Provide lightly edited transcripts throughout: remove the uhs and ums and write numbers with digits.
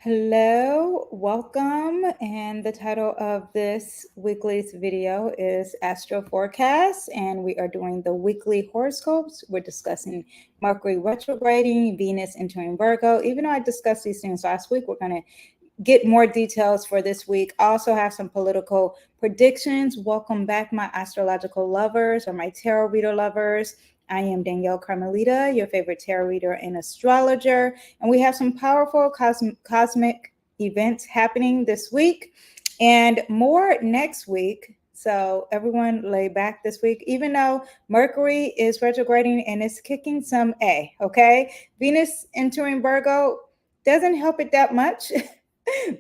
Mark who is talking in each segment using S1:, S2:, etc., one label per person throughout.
S1: Hello, welcome. And the title of this weekly's video is Astro Forecast, and we are doing the weekly horoscopes. We're discussing Mercury retrograding, Venus entering Virgo. Even though I discussed these things last week, we're going to get more details for this week. I also have some political predictions. Welcome back, my astrological lovers or my tarot reader lovers. I am Danyell Carmelita, your favorite tarot reader and astrologer, and we have some powerful cosmic events happening this week and more next week. So everyone lay back this week, even though Mercury is retrograding and it's kicking some A, okay? Venus entering Virgo doesn't help it that much,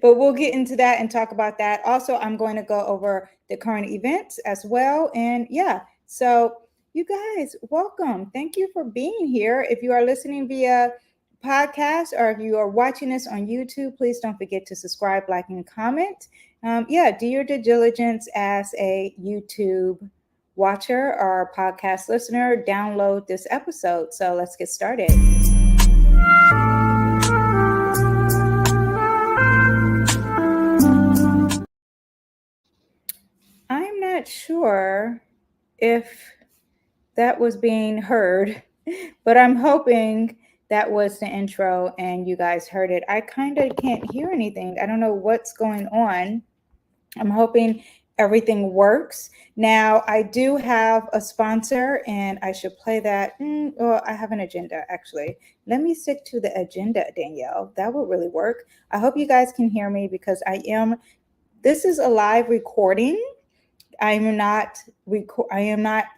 S1: but we'll get into that and talk about that. Also, I'm going to go over the current events as well. And yeah, so you guys, welcome. Thank you for being here. If you are listening via podcast or if you are watching this on YouTube, please don't forget to subscribe, like, and comment. Do your due diligence as a YouTube watcher or podcast listener. Download this episode. So let's get started. I'm not sure if that was being heard, but I'm hoping that was the intro and you guys heard it. I kind of can't hear anything. I don't know what's going on. I'm hoping everything works. Now, I do have a sponsor and I should play that. Well, I have an agenda actually. Let me stick to the agenda, Danyell. That would really work. I hope you guys can hear me because this is a live recording. I am not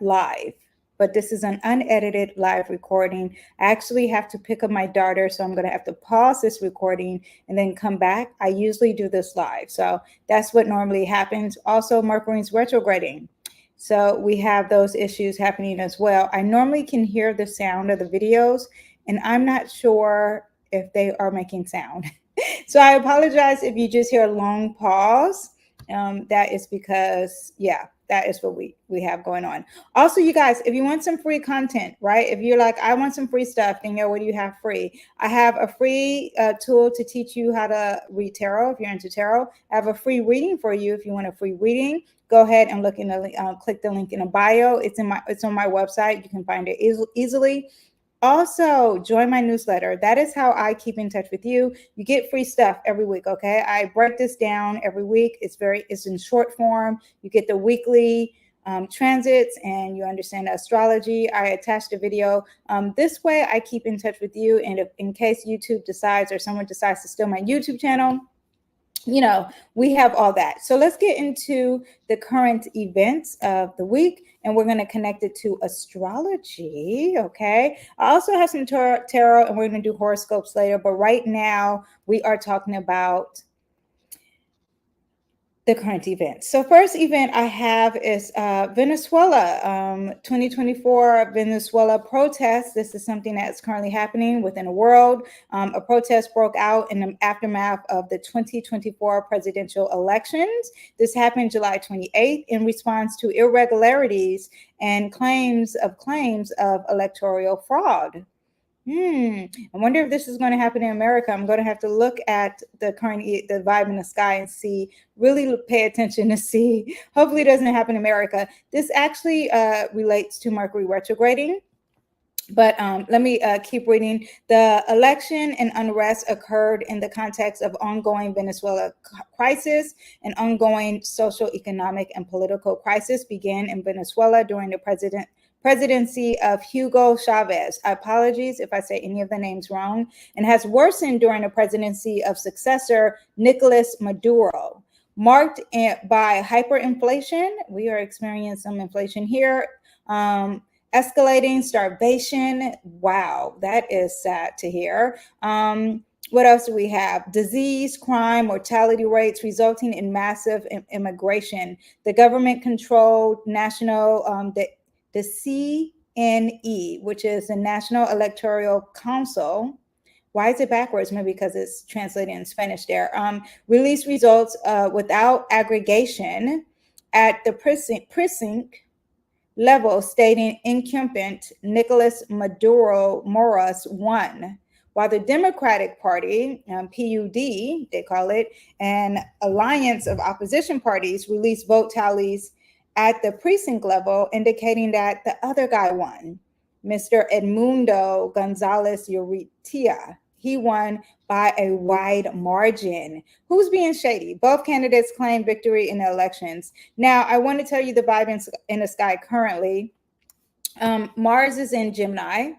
S1: live, but this is an unedited live recording. I actually have to pick up my daughter, so I'm going to have to pause this recording and then come back. I usually do this live, so that's what normally happens. Also, Mercury's retrograding, so we have those issues happening as well. I normally can hear the sound of the videos, and I'm not sure if they are making sound. So I apologize if you just hear a long pause. That is because, that is what we have going on. Also, you guys, if you want some free content, right? If you're like, I want some free stuff, then what do you have free? I have a free tool to teach you how to read tarot if you're into tarot. I have a free reading for you if you want a free reading. Go ahead and look in the click the link in the bio. It's on my website. You can find it easily. Also, join my newsletter. That is how I keep in touch with you. You get free stuff every week, okay? I break this down every week. It's in short form. You get the weekly transits and you understand the astrology. I attached a video. This way I keep in touch with you. And if in case YouTube decides or someone decides to steal my YouTube channel, we have all that. So let's get into the current events of the week, and we're going to connect it to astrology. Okay. I also have some tarot, and we're going to do horoscopes later. But right now, we are talking about the current events. So first event I have is Venezuela, 2024 Venezuela protests. This is something that's currently happening within the world. A protest broke out in the aftermath of the 2024 presidential elections. This happened July 28th in response to irregularities and claims of electoral fraud. I wonder if this is going to happen in America. I'm going to have to look at the vibe in the sky and see, really pay attention to see. Hopefully it doesn't happen in America. This actually relates to Mercury retrograding. But let me keep reading. The election and unrest occurred in the context of ongoing Venezuela crisis. An ongoing social, economic, and political crisis began in Venezuela during the presidency of Hugo Chavez. Apologies if I say any of the names wrong, and has worsened during the presidency of successor Nicolas Maduro. Marked by hyperinflation, we are experiencing some inflation here, escalating starvation. Wow, that is sad to hear. What else do we have? Disease, crime, mortality rates resulting in massive immigration. The government-controlled national, the CNE, which is the National Electoral Council. Why is it backwards? Maybe because it's translated in Spanish there. Released results without aggregation at the precinct level, stating incumbent Nicolas Maduro Moras won while the Democratic Party, PUD, they call it, an alliance of opposition parties, released vote tallies at the precinct level, indicating that the other guy won, Mr. Edmundo Gonzalez Urrutia. He won by a wide margin. Who's being shady? Both candidates claim victory in the elections. Now, I want to tell you the vibe in the sky currently. Mars is in Gemini.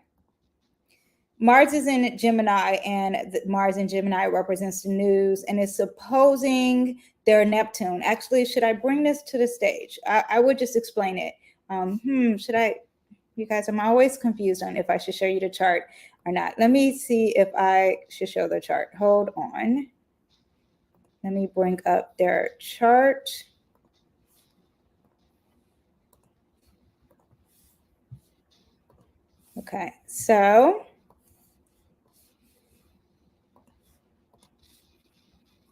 S1: Mars is in Gemini, and Mars in Gemini represents the news, and it's opposing their Neptune. Actually, should I bring this to the stage? I would just explain it. Should I? You guys, I'm always confused on if I should show you the chart or not. Let me see if I should show the chart. Hold on. Let me bring up their chart. Okay, so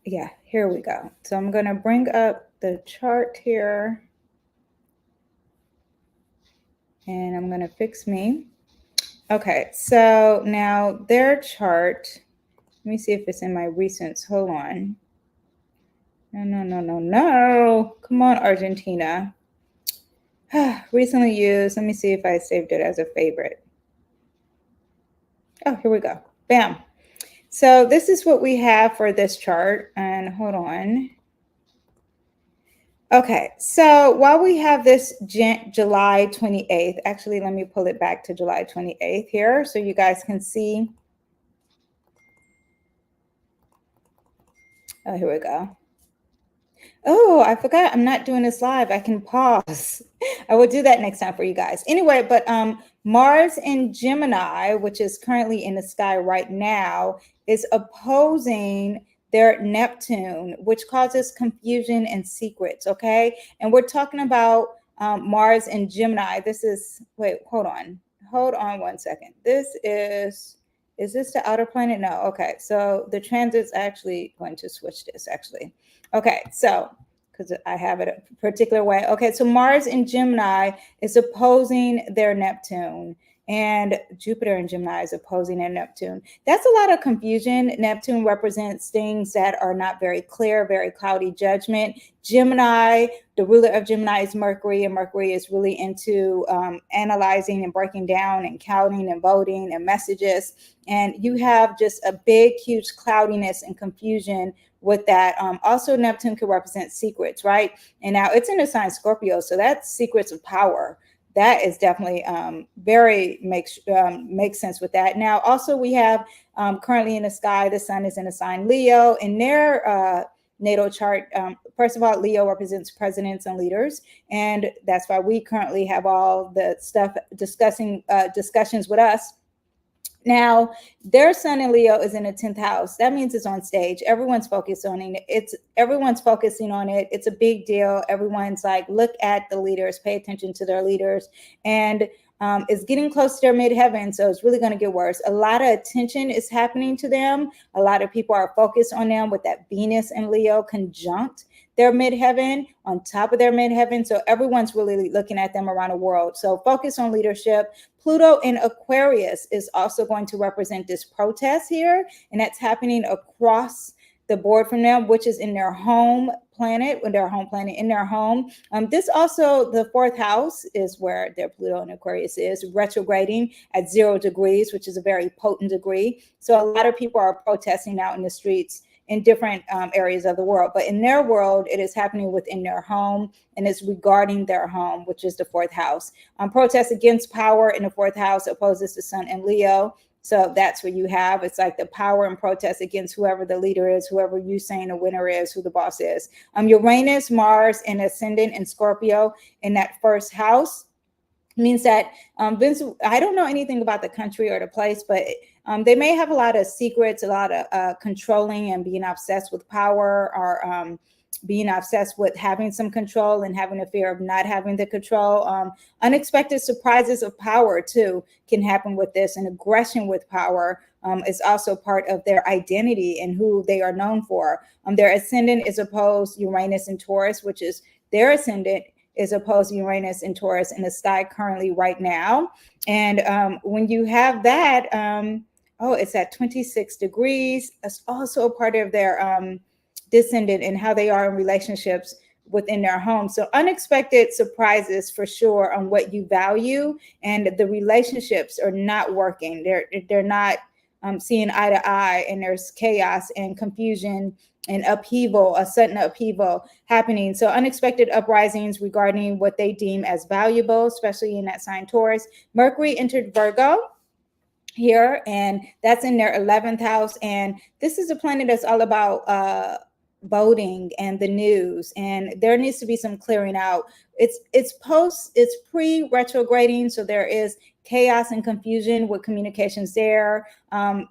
S1: yeah, here we go. So I'm going to bring up the chart here. And I'm going to fix me. Okay, so now their chart, let me see if it's in my recents. Hold on. No. Come on, Argentina. Recently used. Let me see if I saved it as a favorite. Oh, here we go. Bam. So this is what we have for this chart. And hold on. Okay, so while we have this July 28th, actually, let me pull it back to July 28th here so you guys can see. Oh, here we go. Oh, I forgot I'm not doing this live. I can pause. I will do that next time for you guys. Anyway, but Mars in Gemini, which is currently in the sky right now, is opposing their Neptune, which causes confusion and secrets, okay? And we're talking about Mars in Gemini. This is, wait, hold on. Hold on one second. This is this the outer planet? No, okay. So the transit's actually going to switch this, actually. Okay, so because I have it a particular way. Okay, so Mars in Gemini is opposing their Neptune, and Jupiter in Gemini is opposing their Neptune. That's a lot of confusion. Neptune represents things that are not very clear, very cloudy judgment. Gemini, the ruler of Gemini is Mercury, and Mercury is really into analyzing and breaking down and counting and voting and messages. And you have just a big, huge cloudiness and confusion with that. Also, Neptune could represent secrets, right? And now it's in the sign Scorpio, so that's secrets of power. That is definitely very makes sense with that. Now, also we have currently in the sky, the sun is in the sign Leo. In their natal chart, first of all, Leo represents presidents and leaders, and that's why we currently have all the stuff discussions with us. Now, their sun in Leo is in the 10th house. That means it's on stage. Everyone's focused on it. Everyone's focusing on it. It's a big deal. Everyone's like, look at the leaders, pay attention to their leaders. And it's getting close to their midheaven, so it's really going to get worse. A lot of attention is happening to them. A lot of people are focused on them with that Venus and Leo conjunct their midheaven, on top of their midheaven. So everyone's really looking at them around the world. So focus on leadership. Pluto in Aquarius is also going to represent this protest here, and that's happening across the board from them, which is in their home planet, in their home. This also, the 4th house is where their Pluto in Aquarius is, retrograding at 0 degrees, which is a very potent degree. So a lot of people are protesting out in the streets in different areas of the world. But in their world, it is happening within their home, and it's regarding their home, which is the 4th house. Protest against power in the 4th house opposes the sun in Leo. So that's what you have. It's like the power and protest against whoever the leader is, whoever you saying the winner is, who the boss is. Uranus, Mars, and ascendant in Scorpio in that 1st house means that I don't know anything about the country or the place, but they may have a lot of secrets, a lot of controlling and being obsessed with power, or being obsessed with having some control and having a fear of not having the control. Unexpected surprises of power too can happen with this, and aggression with power is also part of their identity and who they are known for. Their ascendant is opposed Uranus in Taurus, which is their ascendant is opposed Uranus in Taurus in the sky currently right now. And when you have that, Oh, it's at 26 degrees. It's also a part of their descendant and how they are in relationships within their home. So unexpected surprises for sure on what you value, and the relationships are not working. They're not seeing eye to eye, and there's chaos and confusion and upheaval, a sudden upheaval happening. So unexpected uprisings regarding what they deem as valuable, especially in that sign Taurus. Mercury entered Virgo here, and that's in their 11th house. And this is a planet that's all about voting and the news, and there needs to be some clearing out. It's pre-retrograding, so there is chaos and confusion with communications there.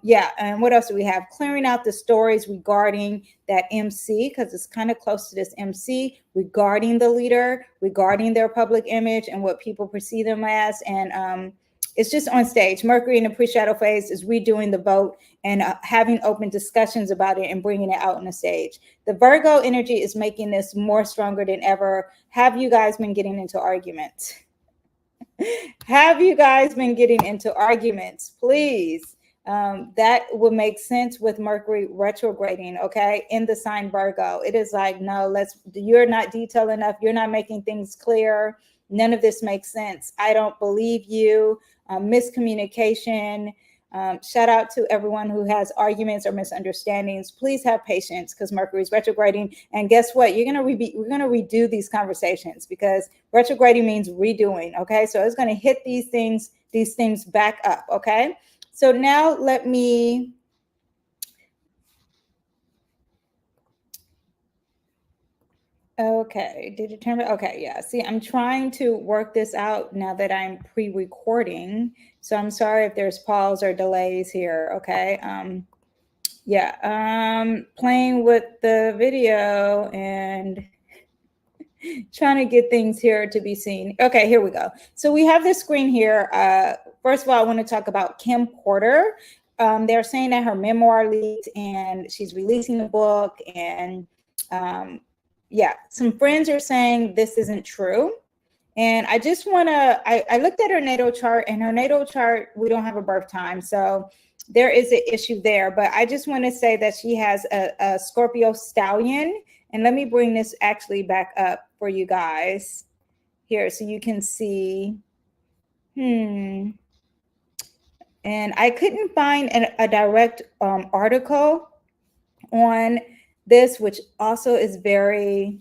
S1: Yeah, and what else do we have? Clearing out the stories regarding that MC, because it's kind of close to this MC, regarding the leader, regarding their public image and what people perceive them as. And it's just on stage. Mercury in the pre-shadow phase is redoing the vote and having open discussions about it and bringing it out on the stage. The Virgo energy is making this more stronger than ever. Have you guys been getting into arguments? Have you guys been getting into arguments? Please. That would make sense with Mercury retrograding, okay, in the sign Virgo. It is like, no, you're not detailed enough. You're not making things clear. None of this makes sense. I don't believe you. Miscommunication. Shout out to everyone who has arguments or misunderstandings. Please have patience, because Mercury is retrograding. And guess what? We're gonna redo these conversations, because retrograding means redoing. Okay, so it's gonna hit these things back up. Okay, so now let me. Okay, did it turn? Okay, yeah. See, I'm trying to work this out now that I'm pre-recording. So I'm sorry if there's pause or delays here. Okay. Yeah. Playing with the video and trying to get things here to be seen. Okay, here we go. So we have this screen here. First of all, I want to talk about Kim Porter. They're saying that her memoir leaked and she's releasing a book, and yeah, some friends are saying this isn't true. And I just want to, I looked at her natal chart, and her natal chart, we don't have a birth time. So there is an issue there. But I just want to say that she has a Scorpio stallion. And let me bring this actually back up for you guys here so you can see. And I couldn't find a direct article on this, which also is very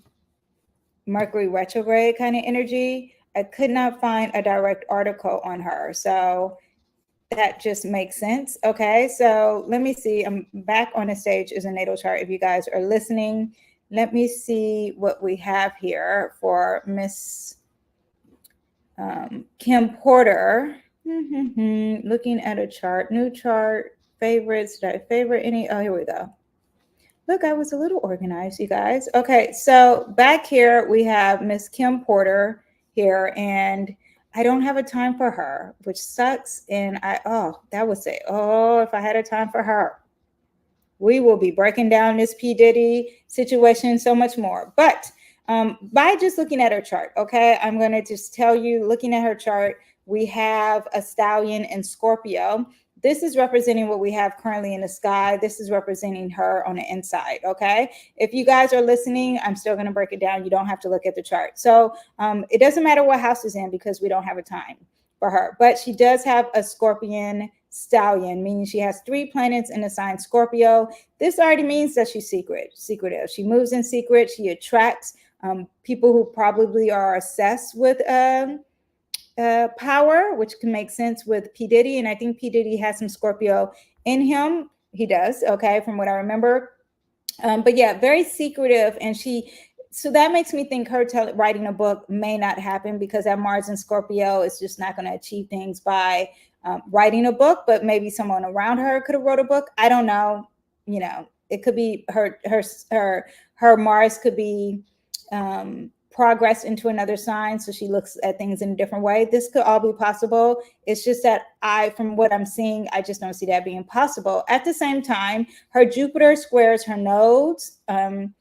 S1: Mercury retrograde kind of energy. I could not find a direct article on her. So that just makes sense. Okay, so let me see. I'm back on the stage as a natal chart if you guys are listening. Let me see what we have here for Miss Kim Porter. Looking at a chart, new chart, favorites. Did I favorite any? Oh, here we go. Look, I was a little organized, you guys. Okay, so back here we have Miss Kim Porter here, and I don't have a time for her, which sucks. And that would say, if I had a time for her, we will be breaking down this P. Diddy situation so much more. But by just looking at her chart, okay, I'm going to just tell you, looking at her chart, we have a stallion in Scorpio. This is representing what we have currently in the sky. This is representing her on the inside, okay? If you guys are listening, I'm still going to break it down. You don't have to look at the chart. So it doesn't matter what house is in, because we don't have a time for her. But she does have a Scorpion stallion, meaning she has 3 planets in the sign Scorpio. This already means that she's secretive. She moves in secret. She attracts people who probably are obsessed with power, which can make sense with P. Diddy. And I think P. Diddy has some Scorpio in him. He does, okay, from what I remember. But yeah, very secretive. And so that makes me think her writing a book may not happen, because that Mars in Scorpio is just not going to achieve things by writing a book. But maybe someone around her could have wrote a book. I don't know. You know, it could be her Mars could be progress into another sign, so she looks at things in a different way. This could all be possible. It's just that from what I'm seeing, I just don't see that being possible. At the same time, her Jupiter squares her nodes on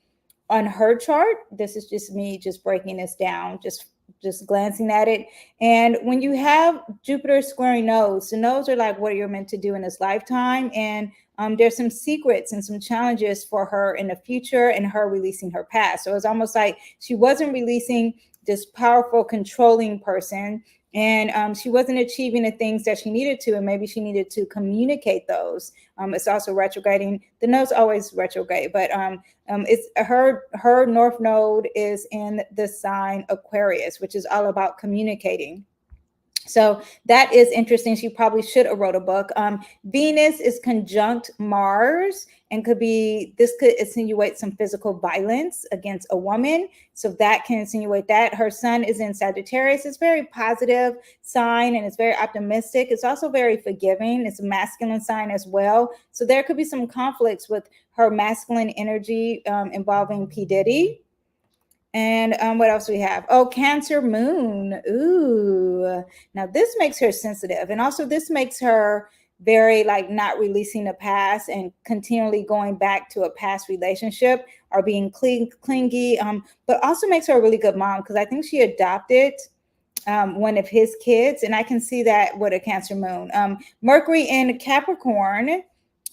S1: her chart. This is just me just breaking this down just just glancing at it. And when you have Jupiter squaring nodes, the nodes are like what you're meant to do in this lifetime. And there's some secrets and some challenges for her in the future and her releasing her past. So it's almost like she wasn't releasing this powerful, controlling person, and she wasn't achieving the things that she needed to, and maybe she needed to communicate those. It's also retrograding. The node's always retrograde, but it's her north node is in the sign Aquarius, which is all about communicating. So that is interesting. She probably should have wrote a book. Venus is conjunct Mars, and this could insinuate some physical violence against a woman. So that can insinuate that. Her sun is in Sagittarius. It's very positive sign, and it's very optimistic. It's also very forgiving. It's a masculine sign as well. So there could be some conflicts with her masculine energy involving P. Diddy. And what else do we have? Oh, Cancer moon. Ooh. Now this makes her sensitive. And also this makes her very like not releasing the past and continually going back to a past relationship or being clingy. But also makes her a really good mom, because I think she adopted one of his kids. And I can see that with a Cancer moon. Mercury in Capricorn.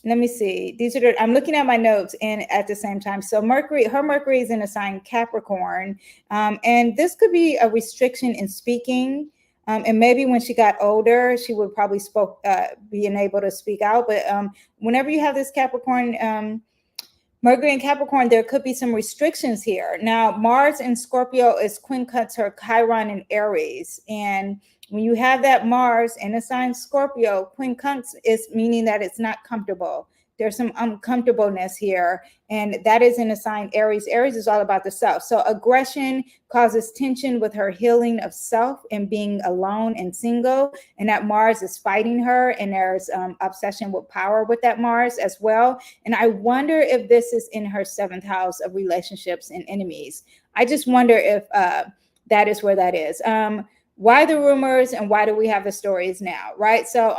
S1: Let me see. I'm looking at my notes and at the same time. So her Mercury is in a sign Capricorn. And this could be a restriction in speaking. And maybe when she got older, she would probably being able to speak out. But whenever you have this Capricorn, Mercury and Capricorn, there could be some restrictions here. Now, Mars in Scorpio is quincunx her Chiron in Aries. And when you have that Mars in a sign Scorpio, quincunx is meaning that it's not comfortable. There's some uncomfortableness here, and that is in a sign Aries. Aries is all about the self. So aggression causes tension with her healing of self and being alone and single, and that Mars is fighting her, and there's obsession with power with that Mars as well. And I wonder if this is in her 7th house of relationships and enemies. I just wonder if that is where that is. Why the rumors, and why do we have the stories now, right? So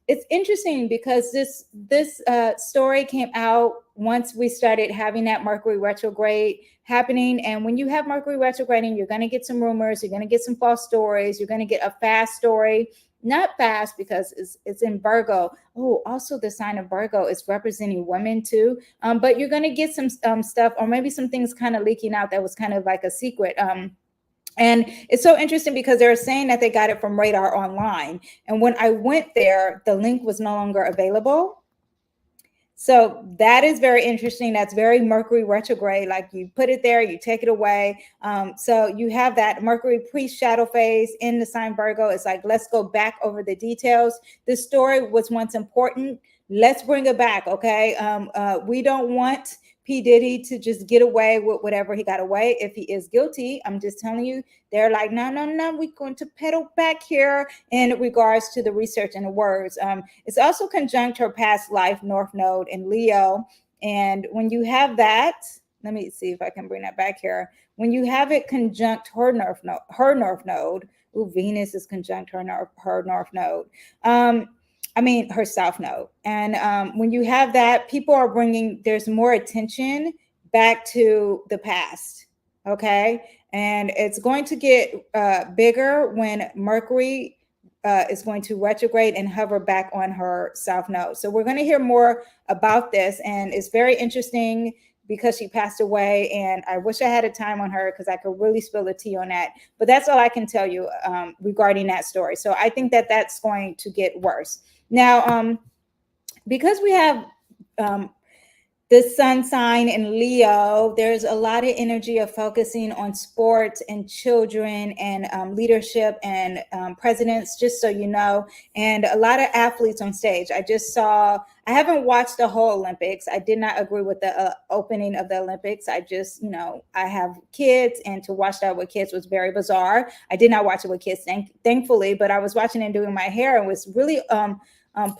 S1: it's interesting because this story came out once we started having that Mercury retrograde happening. And when you have Mercury retrograding, you're going to get some rumors, you're going to get some false stories, you're going to get a fast story. Not fast because it's in Virgo. Oh, also the sign of Virgo is representing women too. But you're going to get some stuff, or maybe some things kind of leaking out that was kind of like a secret. And it's so interesting because they're saying that they got it from Radar Online. And when I went there, the link was no longer available. So that is very interesting. That's very Mercury retrograde. Like you put it there, you take it away. So you have that Mercury pre-shadow phase in the sign Virgo. It's like, let's go back over the details. This story was once important. Let's bring it back, okay? We don't want P. Diddy to just get away with whatever he got away. If he is guilty, I'm just telling you, they're like, no, we're going to pedal back here in regards to the research and the words. It's also conjunct her past life North Node in Leo. And when you have that, let me see if I can bring that back here. When you have it conjunct her North Node, ooh, Venus is conjunct her North Node. Her South Node. And when you have that, people are there's more attention back to the past, okay? And it's going to get bigger when Mercury is going to retrograde and hover back on her South Node. So we're going to hear more about this, and it's very interesting because she passed away, and I wish I had a time on her because I could really spill the tea on that. But that's all I can tell you regarding that story. So I think that that's going to get worse. Now, because we have the sun sign in Leo, there's a lot of energy of focusing on sports and children and leadership and presidents, just so you know, and a lot of athletes on stage. I haven't watched the whole Olympics. I did not agree with the opening of the Olympics. I just, I have kids, and to watch that with kids was very bizarre. I did not watch it with kids, thankfully, but I was watching and doing my hair and was really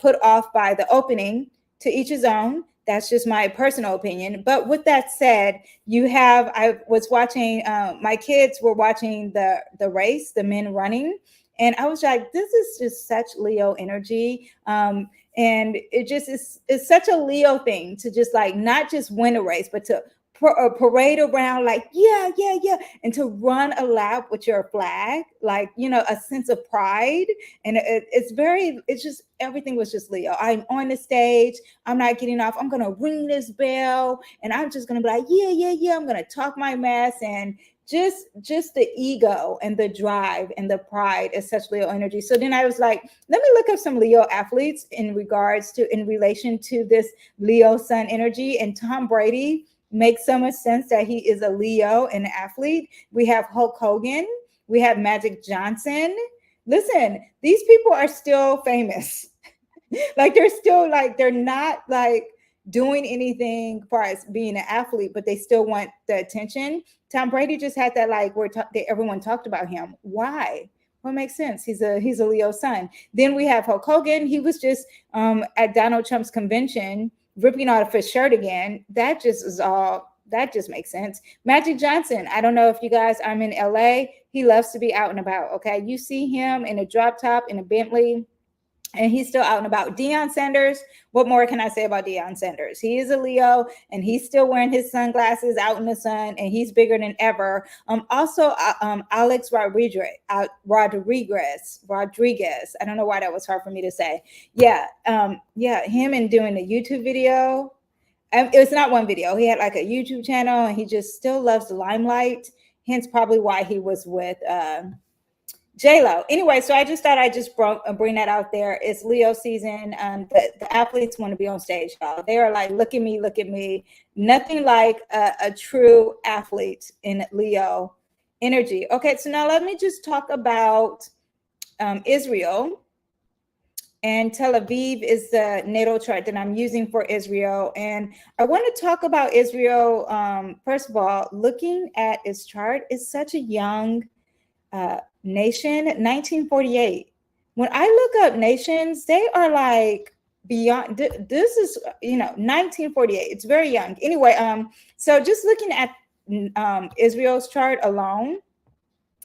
S1: put off by the opening. To each his own. That's just my personal opinion. But with that said, I was watching, my kids were watching the race, the men running. And I was like, this is just such Leo energy. And it just is such a Leo thing to just like, not just win a race, but to parade around like, yeah, yeah, yeah, and to run a lap with your flag, like, you know, a sense of pride. And it's just, everything was just Leo. I'm on the stage, I'm not getting off, I'm gonna ring this bell, and I'm just gonna be like, yeah, yeah, yeah, I'm gonna talk my mess. And just the ego and the drive and the pride is such Leo energy. So then I was like, let me look up some Leo athletes in relation to this Leo sun energy. And Tom Brady makes so much sense that he is a Leo and an athlete. We have Hulk Hogan, we have Magic Johnson. Listen, these people are still famous. Like they're still like, they're not like doing anything for us being an athlete, but they still want the attention. Tom Brady just had that, like, everyone talked about him. Why? Well, it makes sense. He's a Leo sun. Then we have Hulk Hogan. He was just at Donald Trump's convention ripping off his shirt again. That just makes sense. Magic Johnson, I don't know if you guys, I'm in LA. He loves to be out and about. Okay. You see him in a drop top, in a Bentley, and he's still out and about. Deion Sanders, what more can I say about Deion Sanders? He is a Leo, and he's still wearing his sunglasses out in the sun, and he's bigger than ever. Also, Alex Rodriguez. I don't know why that was hard for me to say. Yeah, him and doing a YouTube video. It was not one video. He had like a YouTube channel, and he just still loves the limelight. Hence, probably why he was with J-Lo. Anyway, so I just thought I'd just bring that out there. It's Leo season. The athletes want to be on stage, y'all. They are like, look at me, look at me. Nothing like a true athlete in Leo energy. Okay, so now let me just talk about Israel. And Tel Aviv is the natal chart that I'm using for Israel. And I want to talk about Israel. First of all, looking at its chart, it's such a young nation. 1948. When I look up nations, they are like beyond. This is 1948. It's very young. Anyway, so just looking at Israel's chart alone.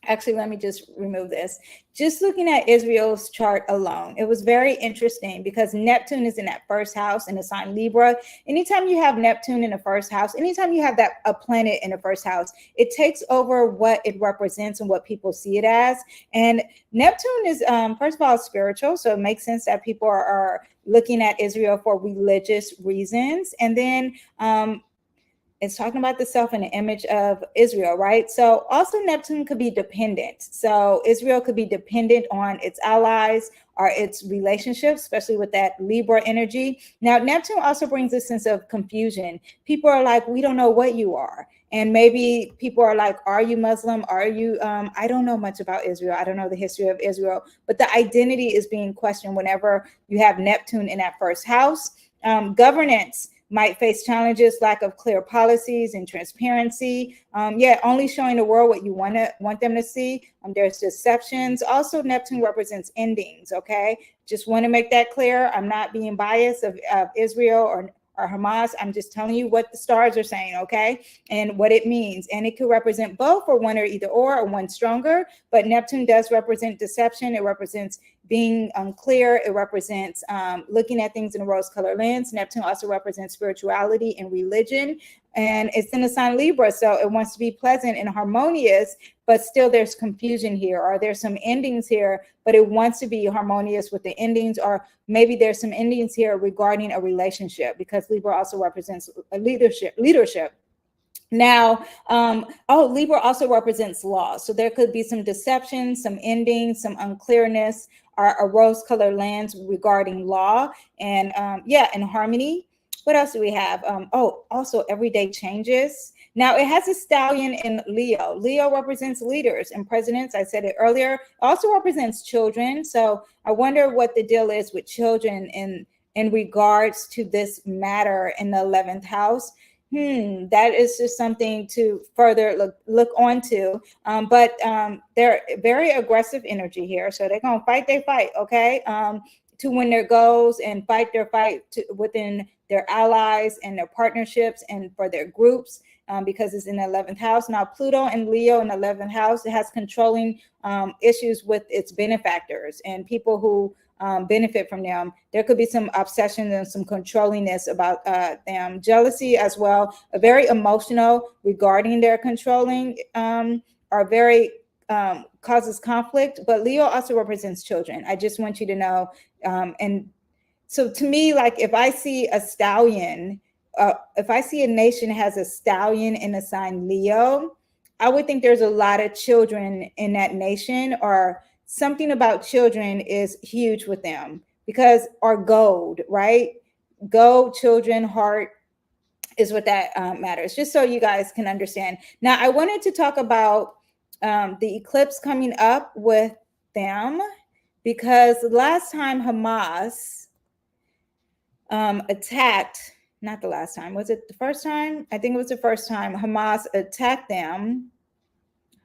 S1: Actually, let me just remove this. Just looking at Israel's chart alone, it was very interesting because Neptune is in that first house in the sign Libra. Anytime you have Neptune in the first house, anytime you have a planet in the first house, it takes over what it represents and what people see it as. And Neptune is, first of all, spiritual. So it makes sense that people are looking at Israel for religious reasons. And then it's talking about the self and the image of Israel, right? So also Neptune could be dependent. So Israel could be dependent on its allies or its relationships, especially with that Libra energy. Now, Neptune also brings a sense of confusion. People are like, we don't know what you are. And maybe people are like, are you Muslim? Are you, I don't know much about Israel. I don't know the history of Israel, but the identity is being questioned whenever you have Neptune in that first house. Governance might face challenges, lack of clear policies and transparency. Only showing the world what you want them to see. There's deceptions. Also, Neptune represents endings, okay? Just want to make that clear. I'm not being biased of Israel or Hamas. I'm just telling you what the stars are saying, okay? And what it means. And it could represent both, or one, or either or one stronger. But Neptune does represent deception. It represents being unclear. It represents looking at things in a rose-colored lens. Neptune also represents spirituality and religion. And it's in the sign Libra, so it wants to be pleasant and harmonious, but still there's confusion here, or there's some endings here, but it wants to be harmonious with the endings, or maybe there's some endings here regarding a relationship, because Libra also represents a leadership. Now, Libra also represents law. So there could be some deception, some endings, some unclearness, or a rose-colored lens regarding law and and harmony. What else do we have? Also everyday changes. Now it has a stallion in Leo. Leo represents leaders and presidents. I said it earlier. It also represents children. So I wonder what the deal is with children in regards to this matter in the 11th house. That is just something to further look onto. But they're very aggressive energy here. So they're going to fight their fight, okay? To win their goals and fight their fight within their allies and their partnerships and for their groups, because it's in the 11th house. Now, Pluto and Leo in the 11th house, it has controlling issues with its benefactors and people who benefit from them. There could be some obsession and some controllingness about them. Jealousy as well, very emotional regarding their controlling, are very causes conflict. But Leo also represents children. I just want you to know. And so to me, like if I see a stallion, if I see a nation has a stallion in the sign Leo, I would think there's a lot of children in that nation, or something about children is huge with them, because, or gold, right? Gold, children, heart is what that matters, just so you guys can understand. Now, I wanted to talk about the eclipse coming up with them, because last time Hamas attacked, not the last time, was it the first time? I think it was the first time Hamas attacked them.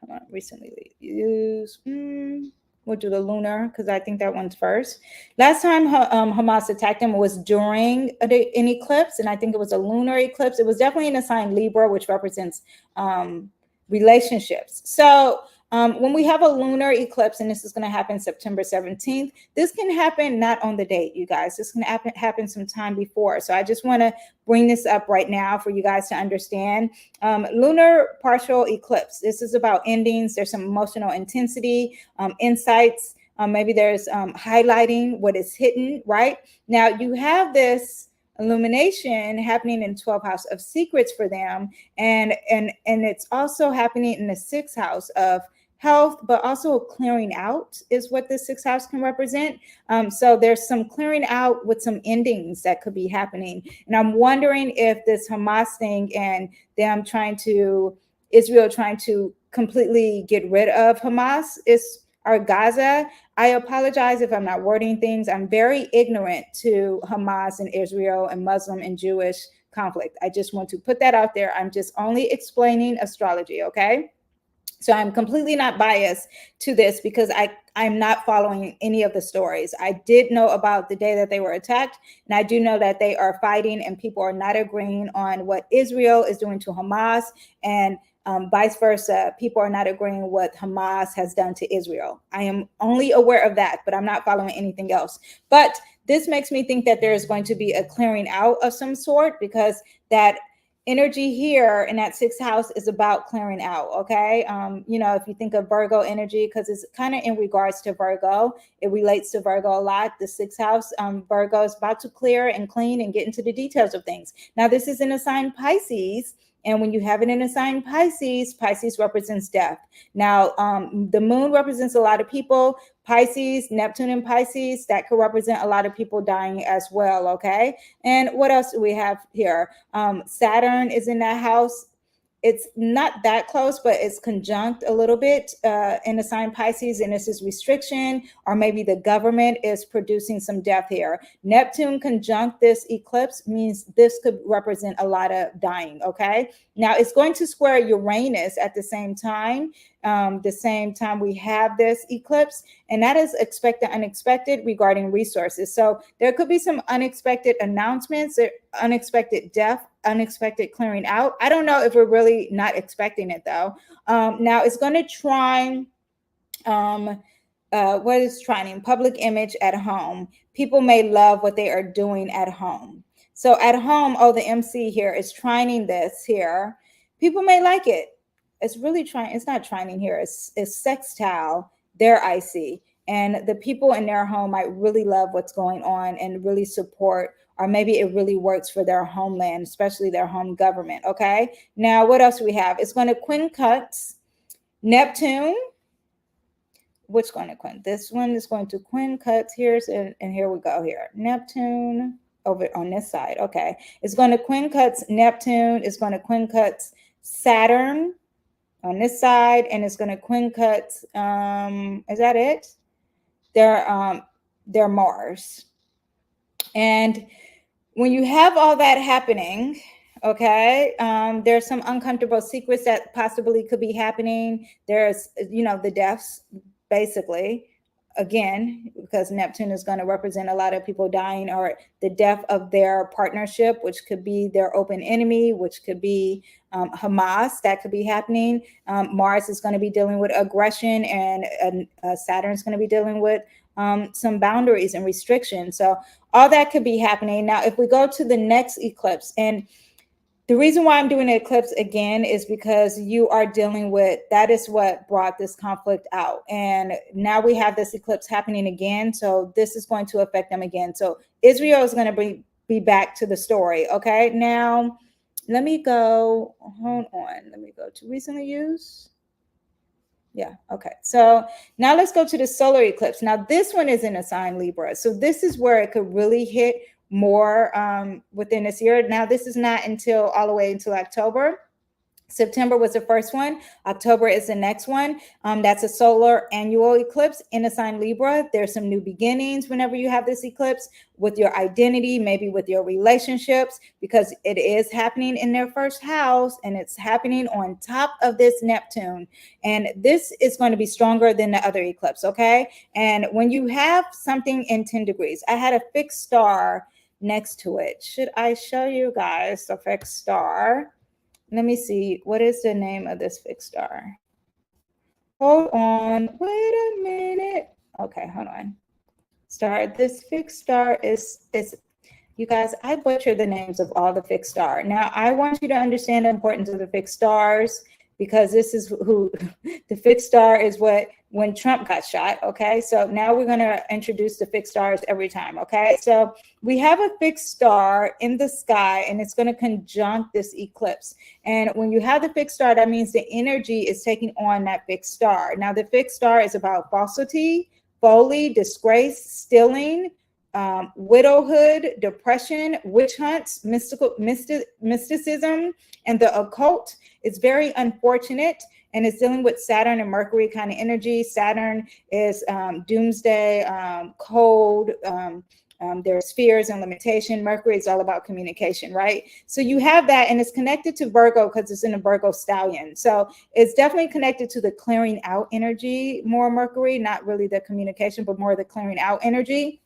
S1: Hold on, recently used, we'll do the lunar, because I think that one's first. Last time Hamas attacked them was during an eclipse, and I think it was a lunar eclipse. It was definitely in the sign Libra, which represents relationships. So when we have a lunar eclipse, and this is going to happen September 17th, this can happen not on the date, you guys. This can happen some time before. So I just want to bring this up right now for you guys to understand. Lunar partial eclipse. This is about endings. There's some emotional intensity, insights. Maybe there's highlighting what is hidden, right? Now you have this illumination happening in 12th house of secrets for them, and it's also happening in the 6th house of health, but also clearing out is what the 6th house can represent. So there's some clearing out with some endings that could be happening. And I'm wondering if this Hamas thing and them Israel trying to completely get rid of Hamas is, or Gaza. I apologize if I'm not wording things. I'm very ignorant to Hamas and Israel and Muslim and Jewish conflict. I just want to put that out there. I'm just only explaining astrology, okay? So I'm completely not biased to this, because I'm not following any of the stories. I did know about the day that they were attacked, and I do know that they are fighting and people are not agreeing on what Israel is doing to Hamas, and vice versa. People are not agreeing what Hamas has done to Israel. I am only aware of that, but I'm not following anything else. But this makes me think that there is going to be a clearing out of some sort, because that energy here in that 6th house is about clearing out. Okay. If you think of Virgo energy, because it's kind of in regards to Virgo, it relates to Virgo a lot. The 6th house, Virgo is about to clear and clean and get into the details of things. Now, this is in a sign Pisces. And when you have it in a sign Pisces, Pisces represents death. Now, the moon represents a lot of people. Pisces, Neptune and Pisces, that could represent a lot of people dying as well, okay? And what else do we have here? Saturn is in that house. It's not that close, but it's conjunct a little bit in the sign Pisces, and this is restriction, or maybe the government is producing some death here. Neptune conjunct this eclipse means this could represent a lot of dying, okay? Now, it's going to square Uranus at the same time we have this eclipse, and that is expected, unexpected regarding resources. So there could be some unexpected announcements, unexpected death, unexpected clearing out. I don't know if we're really not expecting it though. Now it's going to trine, what is trining? Public image at home. People may love what they are doing at home. So at home, the MC here is trining this here. People may like it. It's really trying. It's not trining here. It's sextile. They're icy. And the people in their home might really love what's going on and really support, or maybe it really works for their homeland, especially their home government. Okay. Now, what else do we have? It's going to quincunx Neptune. Which going to quin? This one is going to quincunx here. And here we go here. Neptune over on this side. Okay. It's going to quincunx Neptune. It's going to quincunx Saturn on this side, and it's going to quincunx, is that it? They're Mars. And when you have all that happening, okay, there's some uncomfortable secrets that possibly could be happening. There's, the deaths, basically, again, because Neptune is going to represent a lot of people dying, or the death of their partnership, which could be their open enemy, which could be Hamas, that could be happening. Mars is going to be dealing with aggression, and Saturn is going to be dealing with some boundaries and restrictions. So all that could be happening. Now, if we go to the next eclipse, and the reason why I'm doing the eclipse again is because you are dealing with, that is what brought this conflict out. And now we have this eclipse happening again. So this is going to affect them again. So Israel is going to be back to the story. Okay. Now, let me go, hold on. Let me go to recently used. Yeah. Okay. So now let's go to the solar eclipse. Now this one is in a sign Libra. So this is where it could really hit more within this year. Now this is not until all the way until October. September was the first one. October is the next one. That's a solar annual eclipse in a sign Libra. There's some new beginnings whenever you have this eclipse with your identity, maybe with your relationships, because it is happening in their first house and it's happening on top of this Neptune. And this is going to be stronger than the other eclipse, okay? And when you have something in 10 degrees, I had a fixed star next to it. Should I show you guys the fixed star? Let me see. What is the name of this fixed star? Hold on. Wait a minute. Okay, hold on. Star. This fixed star is you guys, I butcher the names of all the fixed star. Now, I want you to understand the importance of the fixed stars, because this is who the fixed star is, what when Trump got shot. Okay, so now we're going to introduce the fixed stars every time. Okay, so we have a fixed star in the sky and it's going to conjunct this eclipse. And when you have the fixed star, that means the energy is taking on that fixed star. Now, the fixed star is about falsity, folly, disgrace, stealing, widowhood, depression, witch hunts, mysticism, and the occult. It's very unfortunate, and it's dealing with Saturn and Mercury kind of energy. Saturn is doomsday, cold. There's fears and limitation. Mercury is all about communication, right? So you have that, and it's connected to Virgo because it's in a Virgo stallion. So it's definitely connected to the clearing out energy, more Mercury, not really the communication, but more the clearing out energy.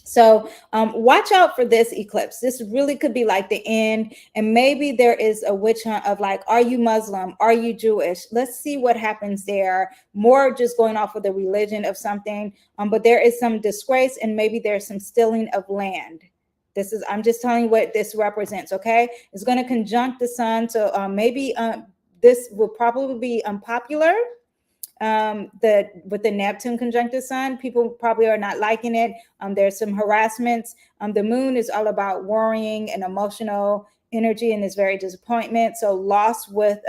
S1: So watch out for this eclipse. This really could be like the end. And maybe there is a witch hunt of like, are you Muslim? Are you Jewish? Let's see what happens there. More just going off of the religion of something. But there is some disgrace, and maybe there's some stealing of land. This is, I'm just telling you what this represents, okay? It's going to conjunct the sun. So maybe this will probably be unpopular. With the Neptune conjunct the sun, people probably are not liking it. There's some harassments. The moon is all about worrying and emotional energy, and is very disappointment. So loss with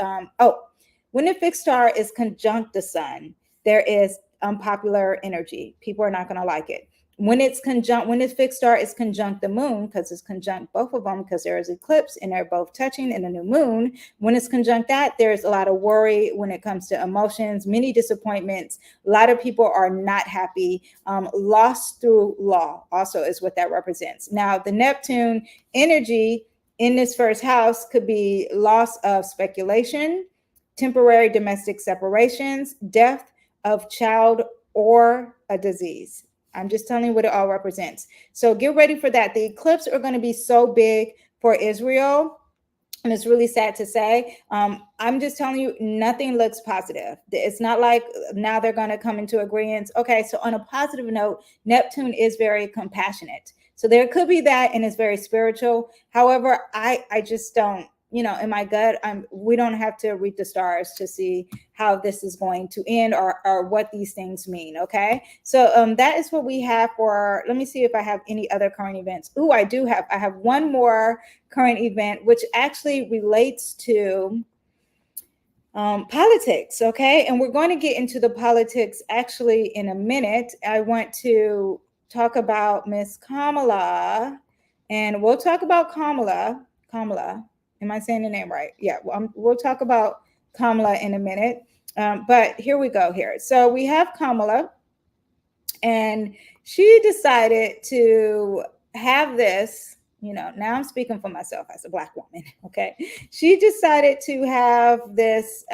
S1: when the fixed star is conjunct the sun, there is unpopular energy. People are not going to like it. When it's conjunct, when the fixed star is conjunct the moon, because it's conjunct both of them, because there is eclipse and they're both touching in a new moon. When it's conjunct that, there's a lot of worry when it comes to emotions, many disappointments. A lot of people are not happy. Loss through law also is what that represents. Now, the Neptune energy in this first house could be loss of speculation, temporary domestic separations, death of child, or a disease. I'm just telling you what it all represents. So get ready for that. The eclipse are going to be so big for Israel, and it's really sad to say. I'm just telling you, nothing looks positive. It's not like now they're going to come into agreement. Okay, so on a positive note, Neptune is very compassionate. So there could be that, and it's very spiritual. However, I just don't, in my gut, we don't have to read the stars to see how this is going to end, or what these things mean. Okay, so that is what we have for. Let me see if I have any other current events. Oh, I do have. I have one more current event, which actually relates to politics. Okay, and we're going to get into the politics actually in a minute. I want to talk about Miss Kamala, and we'll talk about Kamala. Am I saying the name right? Yeah, we'll talk about Kamala in a minute. But here we go here. So we have Kamala, and she decided to have this, now I'm speaking for myself as a Black woman, okay? She decided to have this,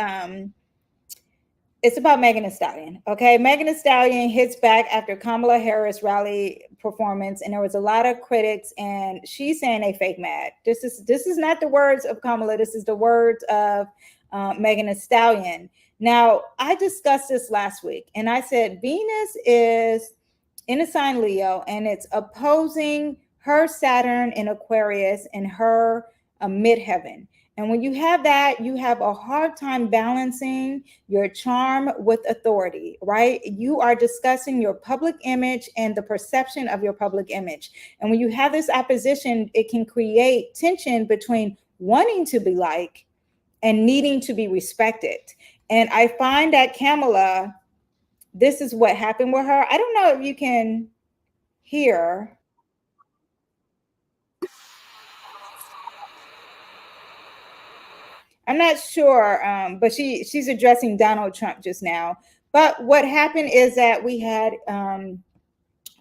S1: it's about Megan Thee Stallion, okay? Megan Thee Stallion hits back after Kamala Harris rally performance, and there was a lot of critics, and she's saying they fake mad. This is not the words of Kamala. This is the words of Megan Thee Stallion. Now, I discussed this last week, and I said Venus is in a sign Leo, and it's opposing her Saturn in Aquarius and her midheaven. And when you have that, you have a hard time balancing your charm with authority, right? You are discussing your public image and the perception of your public image. And when you have this opposition, it can create tension between wanting to be liked and needing to be respected. And I find that Kamala, this is what happened with her. I don't know if you can hear. I'm not sure, but she's addressing Donald Trump just now. But what happened is that we had,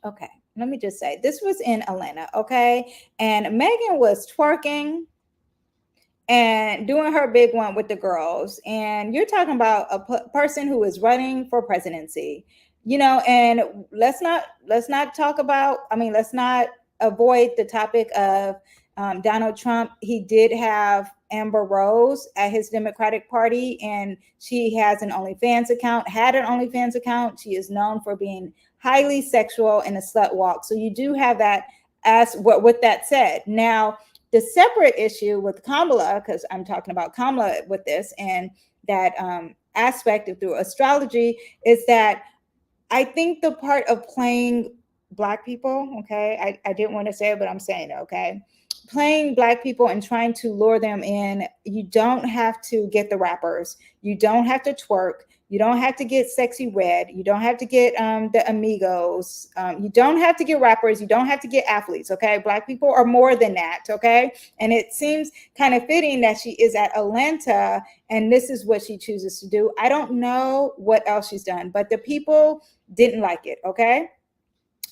S1: okay, let me just say, this was in Atlanta, okay? And Megan was twerking and doing her big one with the girls. And you're talking about a person who is running for presidency, you know. And let's not talk about, I mean, let's not avoid the topic of Donald Trump. He did have Amber Rose at his Democratic Party, and she has an OnlyFans account, had an OnlyFans account. She is known for being highly sexual and a slut walk. So you do have that. As what with that said, now the separate issue with Kamala, because I'm talking about Kamala with this, and that aspect of through astrology, is that I think the part of playing Black people, okay, I didn't want to say it, but I'm saying it, okay, playing Black people and trying to lure them in. You don't have to get the rappers, you don't have to twerk, you don't have to get sexy red, you don't have to get the amigos, you don't have to get rappers, you don't have to get athletes, okay? Black people are more than that, okay? And it seems kind of fitting that she is at Atlanta and this is what she chooses to do. I don't know what else she's done, but the people didn't like it, okay?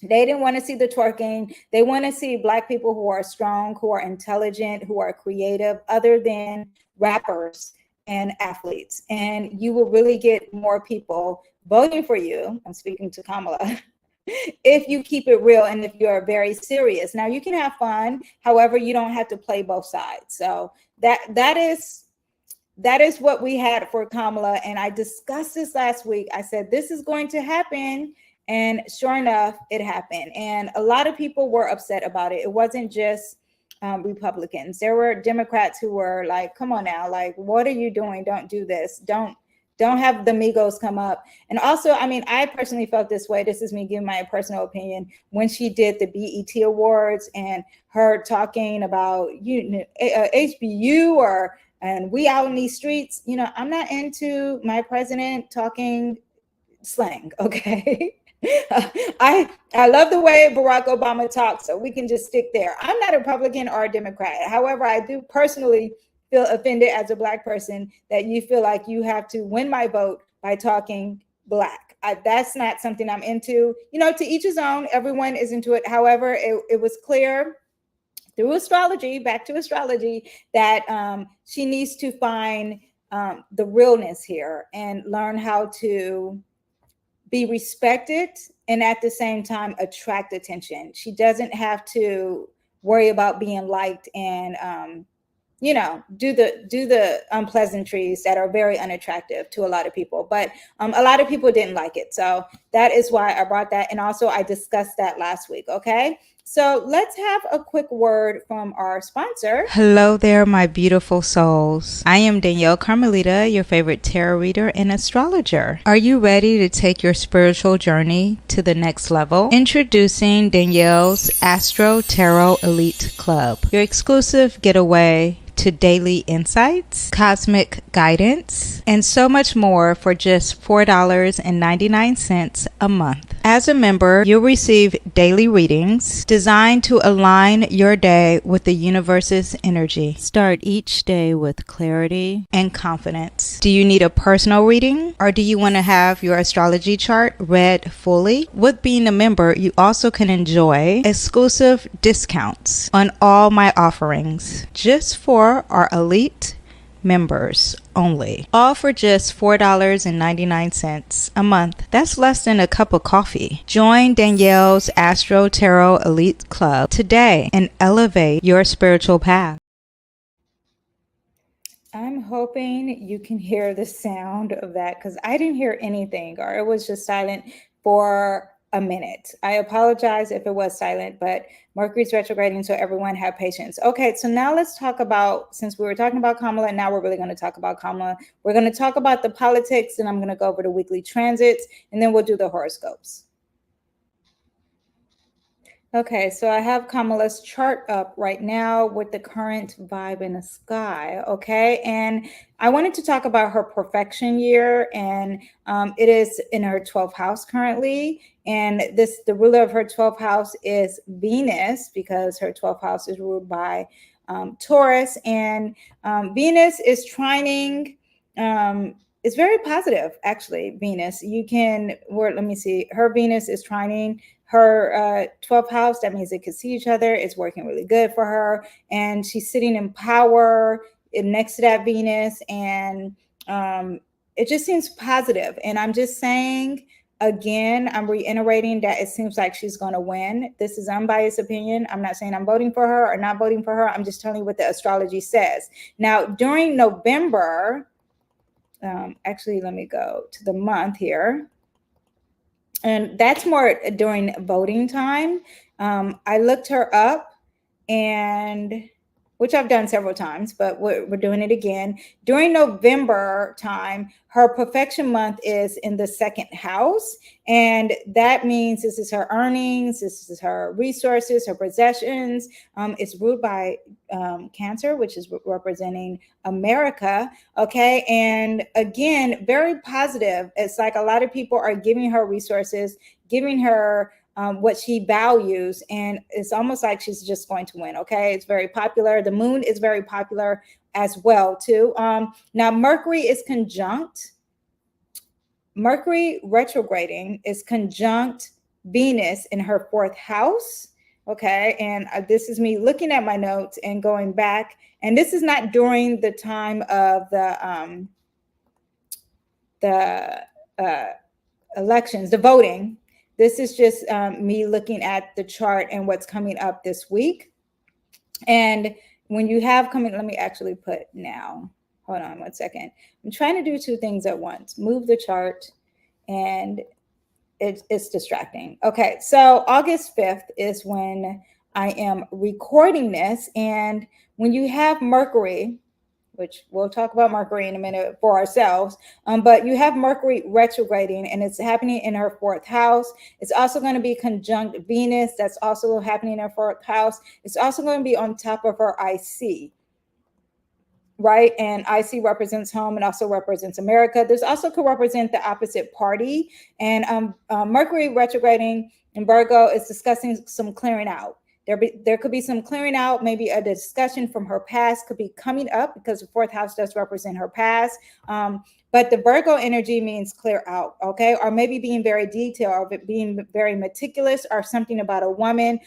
S1: They didn't want to see the twerking. They want to see Black people who are strong, who are intelligent, who are creative, other than rappers and athletes. And you will really get more people voting for you. I'm speaking to Kamala. If you keep it real and if you're very serious. Now you can have fun. However, you don't have to play both sides. So that is what we had for Kamala. And I discussed this last week. I said, this is going to happen. And sure enough, it happened. And a lot of people were upset about it. It wasn't just Republicans. There were Democrats who were like, come on now, like, what are you doing? Don't do this. Don't have the Migos come up. And also, I mean, I personally felt this way. This is me giving my personal opinion. When she did the BET Awards and her talking about HBU and we out in these streets, you know, I'm not into my president talking slang, okay? I love the way Barack Obama talks, so we can just stick there. I'm not a Republican or a Democrat. However, I do personally feel offended as a Black person that you feel like you have to win my vote by talking Black. That's not something I'm into. You know, to each his own. Everyone is into it. However, it was clear through astrology, back to astrology, that she needs to find the realness here and learn how to be respected and at the same time attract attention. She doesn't have to worry about being liked and you know, do the unpleasantries that are very unattractive to a lot of people. But a lot of people didn't like it. So that is why I brought that. And also I discussed that last week. Okay. So let's have a quick word from our sponsor.
S2: Hello there, my beautiful souls. I am Danyell Carmelita, your favorite tarot reader and astrologer. Are you ready to take your spiritual journey to the next level? Introducing Danyell's Astro Tarot Elite Club, your exclusive getaway to daily insights, cosmic guidance, and so much more for just $4.99 a month. As a member, you'll receive daily readings designed to align your day with the universe's energy. Start each day with clarity and confidence. Do you need a personal reading, or do you want to have your astrology chart read fully? With being a member, you also can enjoy exclusive discounts on all my offerings just for our elite members only, all for just $4.99 a month. That's less than a cup of coffee. Join Danyell's Astro Tarot Elite Club today and elevate your spiritual path.
S1: I'm hoping you can hear the sound of that because I didn't hear anything, or it was just silent for a minute. I apologize if it was silent, but Mercury's retrograding, so everyone have patience. Okay, so now let's talk about, since we were talking about Kamala, now we're really going to talk about Kamala. We're going to talk about the politics, and I'm going to go over the weekly transits, and then we'll do the horoscopes. Okay, so I have Kamala's chart up right now with the current vibe in the sky. Okay, and I wanted to talk about her perfection year, and it is in her 12th house currently. And the ruler of her 12th house is Venus, because her 12th house is ruled by Taurus, and Venus is trining. It's very positive, actually. Venus, let me see. Her Venus is trining her 12th house. That means they could see each other. It's working really good for her, and she's sitting in power next to that Venus, and it just seems positive. And I'm just saying, again, I'm reiterating that it seems like she's going to win. This is unbiased opinion. I'm not saying I'm voting for her or not voting for her. I'm just telling you what the astrology says. Now, during November, actually, let me go to the month here. And that's more during voting time. I looked her up, and which I've done several times, but we're doing it again. During November time, her perfection month is in the second house. And that means this is her earnings, this is her resources, her possessions. It's ruled by Cancer, which is representing America. Okay. And again, very positive. It's like a lot of people are giving her resources, giving her what she values, and it's almost like she's just going to win. Okay, it's very popular. The moon is very popular as well too. Now Mercury retrograding is conjunct Venus in her 4th house. Okay, and this is me looking at my notes and going back, and this is not during the time of the elections, the voting. This is just me looking at the chart and what's coming up this week. And when you have coming, let me actually put now. Hold on 1 second. I'm trying to do 2 things at once. Move the chart, and it's distracting. Okay, so August 5th is when I am recording this. And when you have Mercury, which we'll talk about Mercury in a minute for ourselves. But you have Mercury retrograding, and it's happening in her 4th house. It's also going to be conjunct Venus. That's also happening in her 4th house. It's also going to be on top of her IC, right? And IC represents home and also represents America. There's also could represent the opposite party. And Mercury retrograding in Virgo is discussing some clearing out. There could be some clearing out, maybe a discussion from her past could be coming up, because the 4th house does represent her past. But the Virgo energy means clear out, okay? Or maybe being very detailed, or being very meticulous, or something about a woman.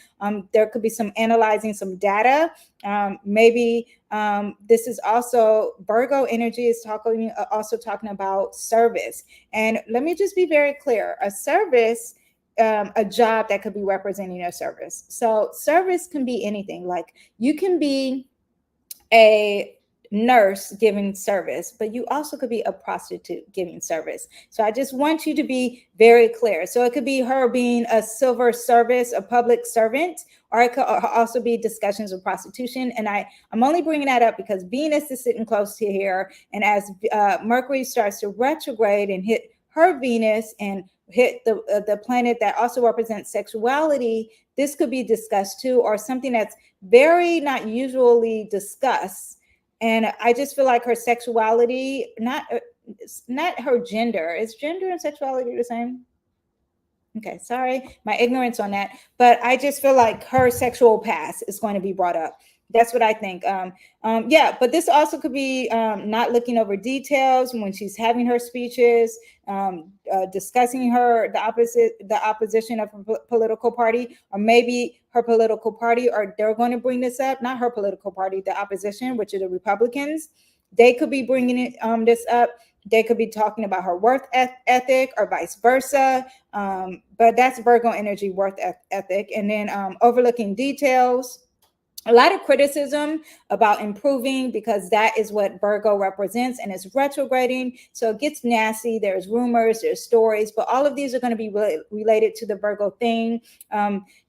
S1: There could be some analyzing some data. Maybe this is also, Virgo energy is also talking about service. And let me just be very clear, a service, a job that could be representing a service. So service can be anything. Like you can be a nurse giving service, but you also could be a prostitute giving service. So I just want you to be very clear. So it could be her being a civil service, a public servant, or it could also be discussions of prostitution. And I'm only bringing that up because Venus is sitting close to here. And as Mercury starts to retrograde and hit her Venus and hit the planet that also represents sexuality, this could be discussed too, or something that's very not usually discussed. And I just feel like her sexuality, not her gender. Is gender and sexuality the same? Okay, sorry, my ignorance on that. But I just feel like her sexual past is going to be brought up. That's what I think. Yeah, but this also could be not looking over details when she's having her speeches, discussing the opposition of her political party, or maybe her political party, or they're going to bring this up, not her political party, the opposition, which are the Republicans. They could be bringing this up. They could be talking about her work ethic or vice versa. But that's Virgo energy, work ethic. And then overlooking details. a lot of criticism about improving, because that is what Virgo represents, and it's retrograding. So it gets nasty. There's rumors, there's stories, but all of these are going to be related to the Virgo thing.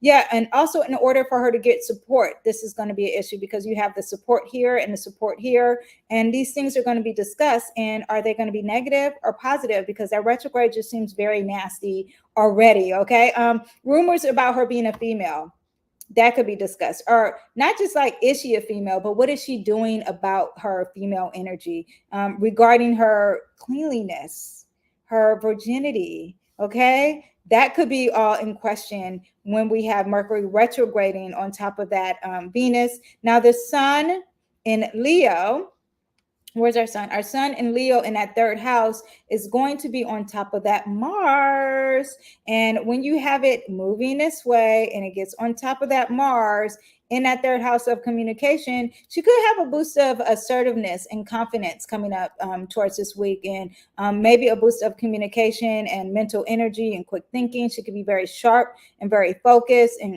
S1: Yeah. And also, in order for her to get support, this is going to be an issue, because you have the support here and the support here. And these things are going to be discussed. And are they going to be negative or positive? Because that retrograde just seems very nasty already. Okay. Rumors about her being a female, that could be discussed. Or not just like, is she a female, but what is she doing about her female energy, regarding her cleanliness, her virginity. Okay, that could be all in question when we have Mercury retrograding on top of that, Venus. Now the sun in Leo, where's our sun? Our sun in Leo in that third house is going to be on top of that Mars. And when you have it moving this way and it gets on top of that Mars in that third house of communication, she could have a boost of assertiveness and confidence coming up towards this week. And maybe a boost of communication and mental energy and quick thinking. She could be very sharp and very focused and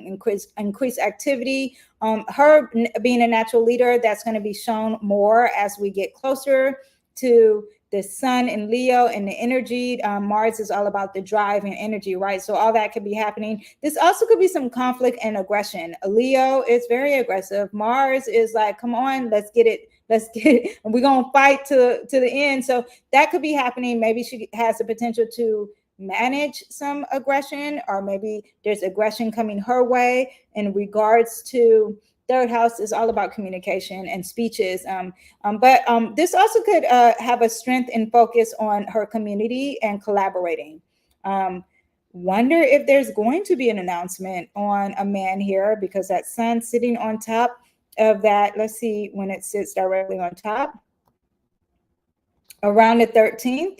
S1: increase activity. Her being a natural leader, that's going to be shown more as we get closer to the sun in Leo and the energy. Mars is all about the drive and energy, right? So all that could be happening. This also could be some conflict and aggression. Leo is very aggressive. Mars is like, come on, let's get it. Let's get it. And we're going to fight to the end. So that could be happening. Maybe she has the potential to manage some aggression, or maybe there's aggression coming her way in regards to third house is all about communication and speeches. But this also could have a strength and focus on her community and collaborating. Wonder if there's going to be an announcement on a man here, because that sun sitting on top of that, let's see when it sits directly on top, around the 13th.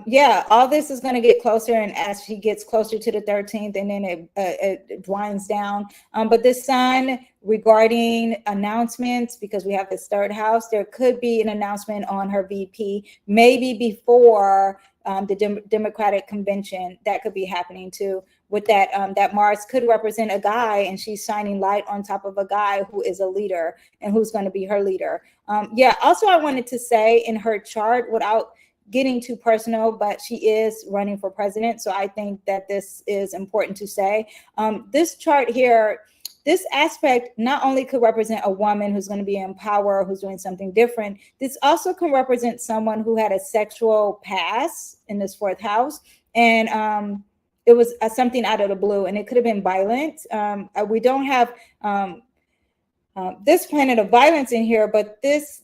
S1: Yeah, all this is going to get closer, and as she gets closer to the 13th, and then it winds down. But this sun regarding announcements, because we have this third house, there could be an announcement on her VP, maybe before the Democratic convention. That could be happening too. With that, that Mars could represent a guy, and she's shining light on top of a guy who is a leader and who's going to be her leader. Yeah. Also, I wanted to say in her chart, without getting too personal, but she is running for president. So I think that this is important to say. This chart here, this aspect not only could represent a woman who's going to be in power, who's doing something different. This also can represent someone who had a sexual past in this fourth house. And it was something out of the blue, and it could have been violent. We don't have this planet of violence in here, but this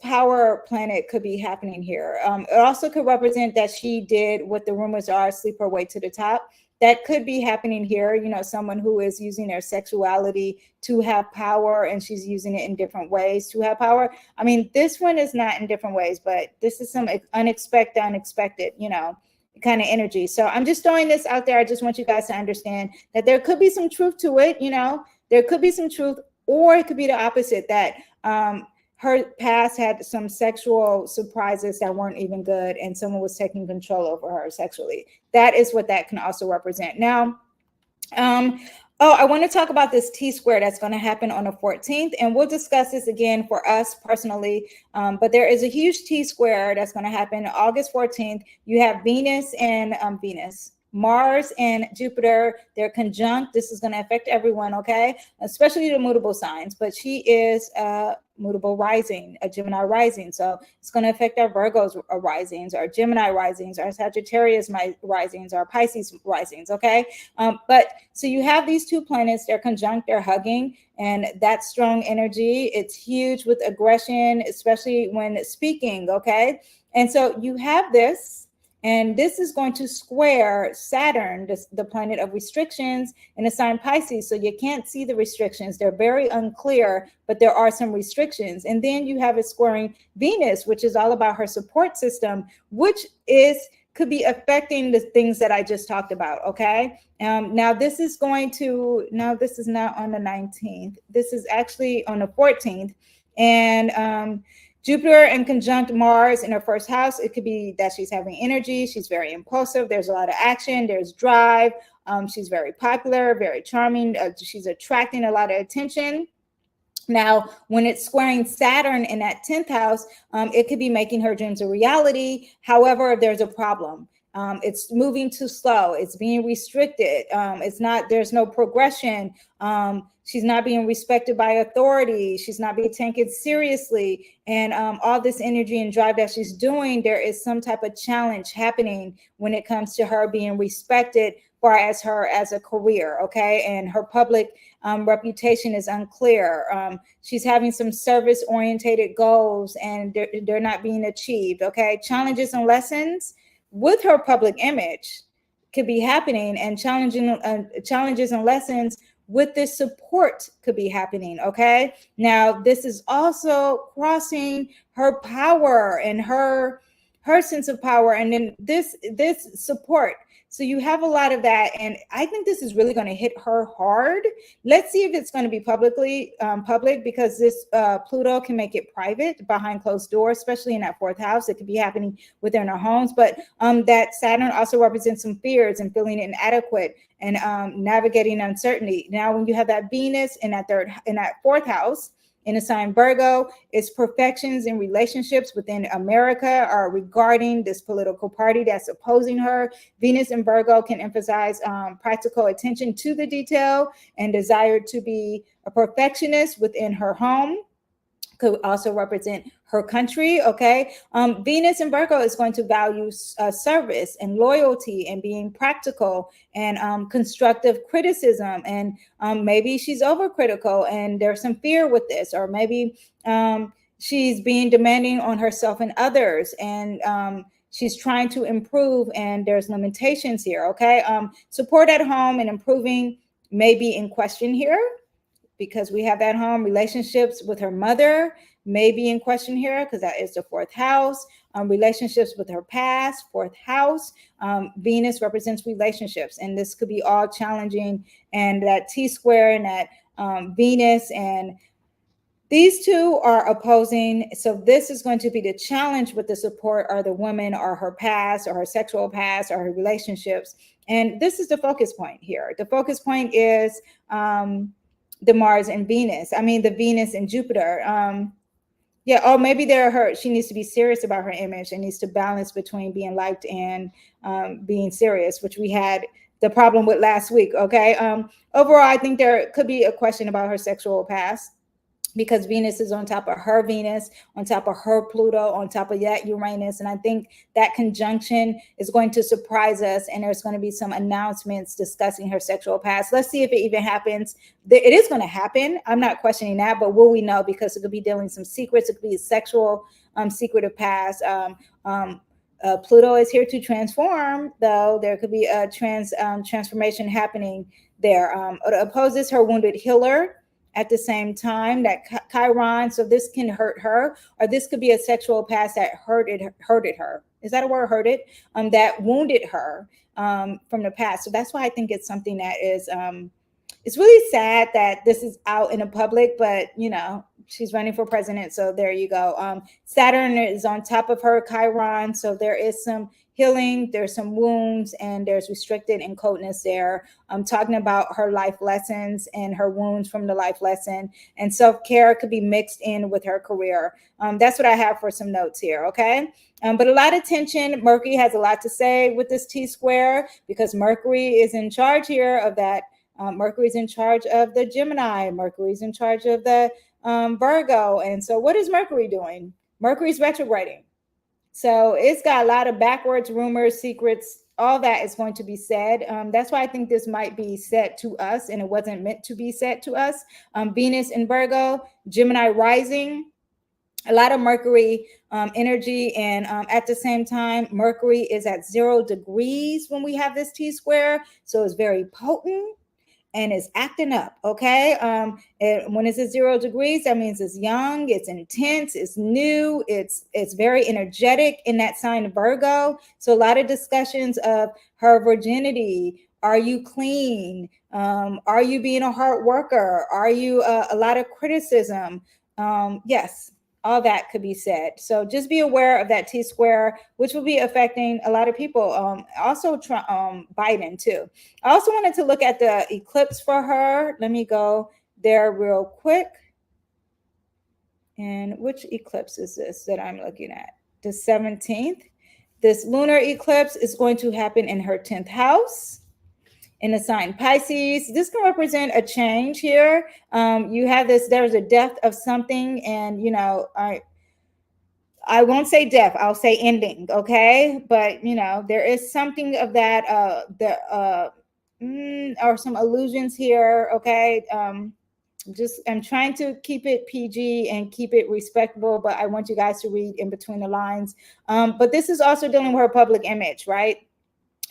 S1: power planet could be happening here. It also could represent that she did what the rumors are, sleep her way to the top. That could be happening here. You know, someone who is using their sexuality to have power, and she's using it in different ways to have power. I mean, this one is not in different ways, but this is some unexpected, you know, kind of energy. So I'm just throwing this out there. I just want you guys to understand that there could be some truth to it. You know, there could be some truth. Or it could be the opposite, that her past had some sexual surprises that weren't even good, and someone was taking control over her sexually. That is what that can also represent. Now, I want to talk about this T-square that's going to happen on the 14th, and we'll discuss this again for us personally. But there is a huge T-square that's going to happen August 14th. You have Venus and Mars and Jupiter, they're conjunct. This is going to affect everyone, okay? Especially the mutable signs, but she is a mutable rising, a Gemini rising. So it's going to affect our Virgos risings, our Gemini risings, our Sagittarius risings, our Pisces risings, okay? But so you have these two planets, they're conjunct, they're hugging, and that strong energy, it's huge with aggression, especially when speaking, okay? And so you have this. And this is going to square Saturn, the planet of restrictions, in the sign Pisces. So you can't see the restrictions. They're very unclear, but there are some restrictions. And then you have it squaring Venus, which is all about her support system, which could be affecting the things that I just talked about, okay? Now this is not on the 19th. This is actually on the 14th. And Jupiter in conjunct Mars in her first house, it could be that she's having energy. She's very impulsive. There's a lot of action. There's drive. She's very popular, very charming. She's attracting a lot of attention. Now, when it's squaring Saturn in that 10th house, it could be making her dreams a reality. However, there's a problem. It's moving too slow. It's being restricted. There's no progression. She's not being respected by authority. She's not being taken seriously. And all this energy and drive that she's doing, there is some type of challenge happening when it comes to her being respected far as her as a career, okay? And her public reputation is unclear. She's having some service-orientated goals and they're not being achieved, okay? Challenges and lessons with her public image could be happening, and challenges and lessons with this support could be happening, okay? Now, this is also crossing her power and her sense of power, and then this support. So you have a lot of that, and I think this is really going to hit her hard. Let's see if it's going to be public, because this Pluto can make it private behind closed doors, especially in that 4th house. It could be happening within our homes, but that Saturn also represents some fears and feeling inadequate and navigating uncertainty. Now, when you have that Venus in that 4th house, in a sign Virgo, its perfections in relationships within America are regarding this political party that's opposing her. Venus in Virgo can emphasize practical attention to the detail and desire to be a perfectionist within her home. Could also represent her country, okay? Venus in Virgo is going to value service and loyalty and being practical and constructive criticism. And maybe she's overcritical and there's some fear with this, or maybe she's being demanding on herself and others, and she's trying to improve and there's limitations here, okay? Support at home and improving may be in question here, because we have that home. Relationships with her mother may be in question here, because that is the 4th house. Relationships with her past, 4th house. Venus represents relationships, and this could be all challenging. And that T-square and that Venus, and these two are opposing. So this is going to be the challenge with the support, or the woman, or her past, or her sexual past, or her relationships. And this is the focus point here. The focus point is the Mars and Venus. The Venus and Jupiter. Maybe she needs to be serious about her image and needs to balance between being liked and being serious, which we had the problem with last week, okay? Overall, I think there could be a question about her sexual past, because Venus is on top of her Venus, on top of her Pluto, on top of that Uranus. And I think that conjunction is going to surprise us, and there's going to be some announcements discussing her sexual past. Let's see if it even happens. It is going to happen. I'm not questioning that, but will we know? Because it could be dealing some secrets. It could be a sexual secretive past. Pluto is here to transform, though. There could be a transformation happening there. It opposes her wounded healer at the same time, that Chiron. So this can hurt her, or this could be a sexual past that hurted her. Is that a word, hurted? That wounded her from the past. So that's why I think it's something that is, it's really sad that this is out in the public, but she's running for president. So there you go. Saturn is on top of her, Chiron. So there is some healing, there's some wounds, and there's restricted and coldness there. I'm talking about her life lessons and her wounds from the life lesson, and self-care could be mixed in with her career. That's what I have for some notes here, okay? But a lot of tension. Mercury has a lot to say with this T-square, because Mercury is in charge here of that. Mercury's in charge of the Gemini. Mercury's in charge of the Virgo. And so what is Mercury doing? Mercury's retrograding. So it's got a lot of backwards rumors, secrets, all that is going to be said. That's why I think this might be said to us, and it wasn't meant to be said to us. Venus in Virgo, Gemini rising, a lot of Mercury energy. And at the same time, Mercury is at 0 degrees when we have this T-square. So it's very potent and is acting up, okay? When it's at 0 degrees, that means it's young, it's intense, it's new, it's very energetic in that sign of Virgo. So a lot of discussions of her virginity. Are you clean? Are you being a hard worker? Are you a lot of criticism? Yes. All that could be said. So just be aware of that T-square, which will be affecting a lot of people. Also Biden too. I also wanted to look at the eclipse for her. Let me go there real quick. And which eclipse is this that I'm looking at? The 17th. This lunar eclipse is going to happen in her 10th house in the sign Pisces. This can represent a change here. You have this, there's a death of something, and I won't say death, I'll say ending, okay? But there is something of that or some illusions here, okay? I'm trying to keep it PG and keep it respectable, but I want you guys to read in between the lines. But this is also dealing with her public image, right?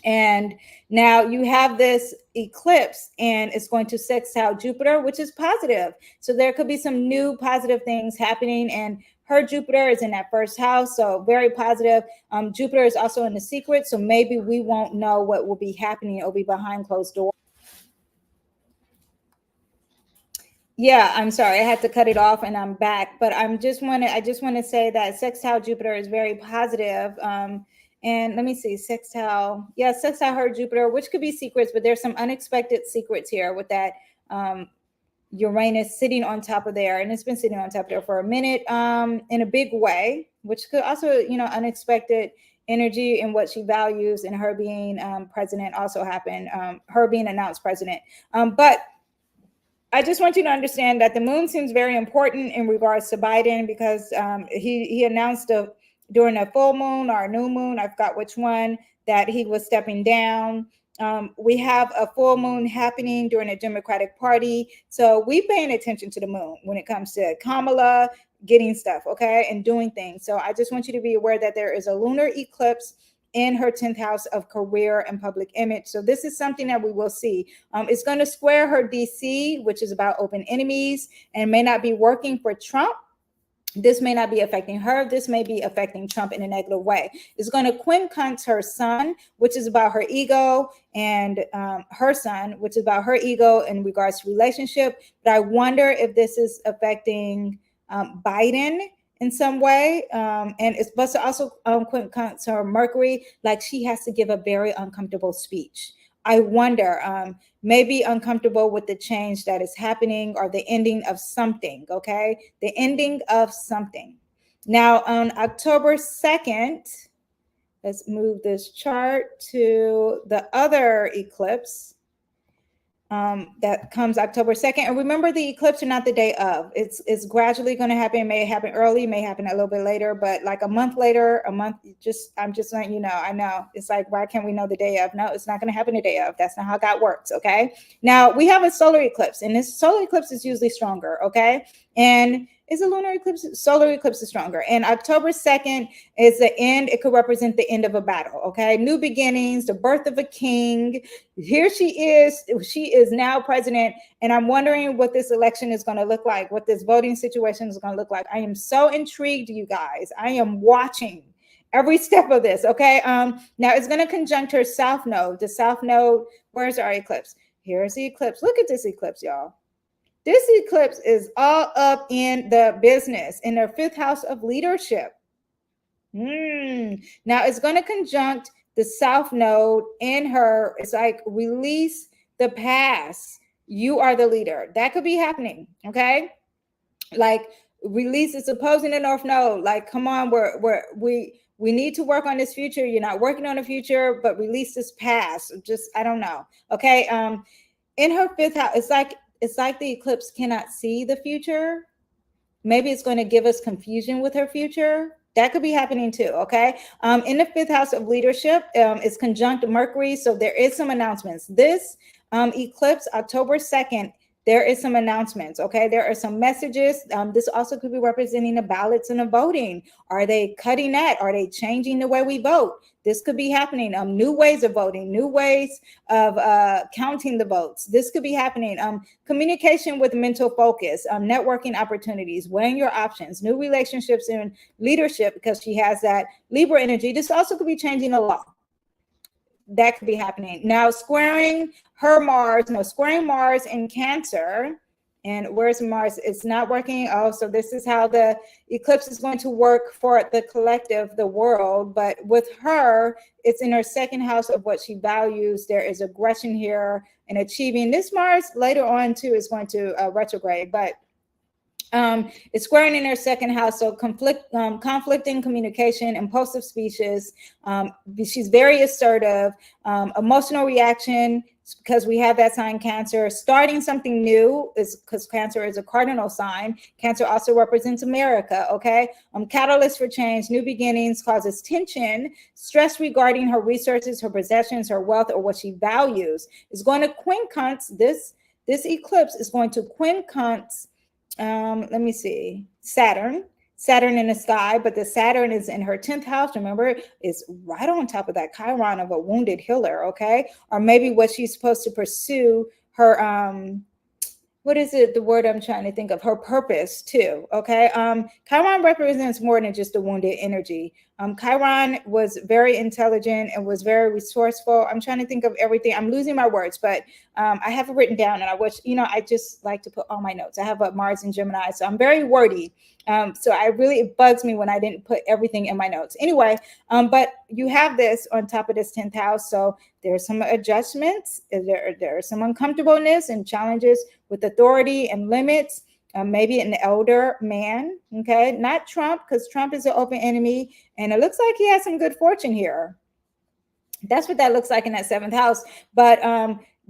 S1: And now you have this eclipse, and it's going to sextile Jupiter, which is positive. So there could be some new positive things happening. And her Jupiter is in that first house, so very positive. Jupiter is also in the secret, so maybe we won't know what will be happening. It'll be behind closed doors. Yeah, I'm sorry, I had to cut it off, and I'm back. But I just want to say that sextile Jupiter is very positive. And let me see, sextile her Jupiter, which could be secrets, but there's some unexpected secrets here with that Uranus sitting on top of there, and it's been sitting on top of there for a minute in a big way, which could also, unexpected energy in what she values, and her being president also happened, her being announced president. But I just want you to understand that the moon seems very important in regards to Biden, because he announced during a full moon or a new moon, I forgot which one, that he was stepping down. We have a full moon happening during the Democratic Party. So we paying attention to the moon when it comes to Kamala getting stuff, okay, and doing things. So I just want you to be aware that there is a lunar eclipse in her 10th house of career and public image. So this is something that we will see. It's going to square her DC, which is about open enemies, and may not be working for Trump. This may not be affecting her. This may be affecting Trump in a negative way. It's going to quincunx her sun, which is about her ego, and her sun, which is about her ego in regards to relationship. But I wonder if this is affecting Biden in some way. And it's supposed to also quincunx her Mercury, like she has to give a very uncomfortable speech. I wonder, maybe uncomfortable with the change that is happening, or the ending of something, okay? The ending of something. Now, on October 2nd, let's move this chart to the other eclipse. That comes October 2nd. And remember, the eclipse are not the day of. It's gradually going to happen. It may happen early, may happen a little bit later, but like a month later, I'm just letting you know. I know it's like, why can't we know the day of? No, it's not going to happen the day of. That's not how God works, okay? Now, we have a solar eclipse, and this solar eclipse is usually stronger, okay? And is a lunar eclipse? Solar eclipse is stronger. And October 2nd is the end. It could represent the end of a battle, okay? New beginnings, the birth of a king. Here she is. She is now president. And I'm wondering what this election is going to look like, what this voting situation is going to look like. I am so intrigued, you guys. I am watching every step of this, okay? Now, it's going to conjunct her south node. The south node, where's our eclipse? Here's the eclipse. Look at this eclipse, y'all. This eclipse is all up in the business, in their 5th house of leadership. Now it's going to conjunct the south node in her. It's like, release the past. You are the leader. That could be happening, okay? Like, release, it's opposing the north node. Like, come on, we need to work on this future. You're not working on the future, but release this past. Just, I don't know, okay? In her 5th house, it's like the eclipse cannot see the future. Maybe it's going to give us confusion with her future. That could be happening too, okay? In the 5th house of leadership, it's conjunct Mercury, so there is some announcements. This eclipse, October 2nd, there is some announcements, okay? There are some messages. This also could be representing the ballots and the voting. Are they cutting that? Are they changing the way we vote? This could be happening. New ways of voting, new ways of counting the votes. This could be happening. Communication with mental focus, networking opportunities, weighing your options, new relationships in leadership, because she has that Libra energy. This also could be changing the law. That could be happening. Now, squaring Mars in Cancer. And where's Mars? It's not working. Oh, so this is how the eclipse is going to work for the collective, the world. But with her, it's in her 2nd house of what she values. There is aggression here and achieving. This Mars later on too is going to retrograde. But It's squaring in her second house, so conflict in communication, impulsive speeches. She's very assertive, emotional reaction, because we have that sign Cancer. Starting something new is because Cancer is a cardinal sign. Cancer also represents America, okay? Catalyst for change, new beginnings, causes tension, stress regarding her resources, her possessions, her wealth, or what she values. Is going to quincunx, this eclipse is going to quincunx, let me see, Saturn in the sky, but the Saturn is in her 10th house. Remember, is right on top of that Chiron of a wounded healer, okay? Or maybe what she's supposed to pursue, her what is it, the word I'm trying to think of, her purpose too, okay? Chiron represents more than just a wounded energy. Chiron was very intelligent and was very resourceful. I'm trying to think of everything. I'm losing my words, but I have it written down, and I wish, I just like to put all my notes. I have a Mars and Gemini, so I'm very wordy. So it bugs me when I didn't put everything in my notes. Anyway, but you have this on top of this 10th house. So there's some adjustments. There are some uncomfortableness and challenges with authority and limits. Maybe an elder man, okay? Not Trump, because Trump is an open enemy. And it looks like he has some good fortune here. That's what that looks like in that 7th house. But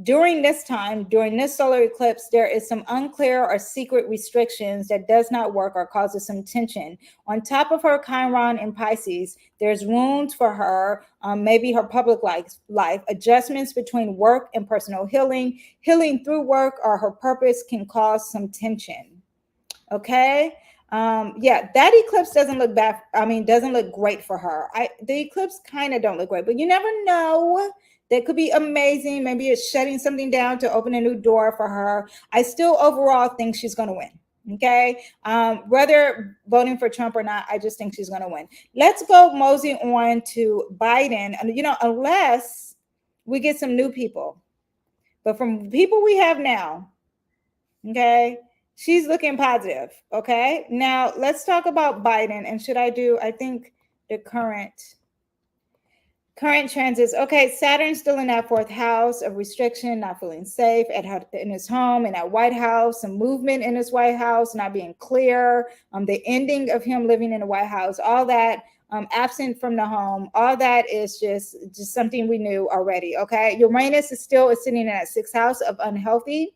S1: during this time, during this solar eclipse, there is some unclear or secret restrictions that does not work or causes some tension. On top of her Chiron in Pisces, there's wounds for her, maybe her public life, adjustments between work and personal healing through work, or her purpose can cause some tension. Okay. Yeah, that eclipse doesn't look bad. Doesn't look great for her. The eclipse kind of don't look great, but you never know. That could be amazing. Maybe it's shutting something down to open a new door for her. I still overall think she's going to win. Okay. Whether voting for Trump or not, I just think she's going to win. Let's go mosey on to Biden. Unless we get some new people, but from people we have now, okay, she's looking positive. Okay. Now let's talk about Biden. And I think the current transits. Okay, Saturn's still in that 4th house of restriction, not feeling safe in his home, in that White House, some movement in his White House, not being clear, the ending of him living in the White House, all that, absent from the home, all that is just something we knew already, okay? Uranus is sitting in that 6th house of unhealthy.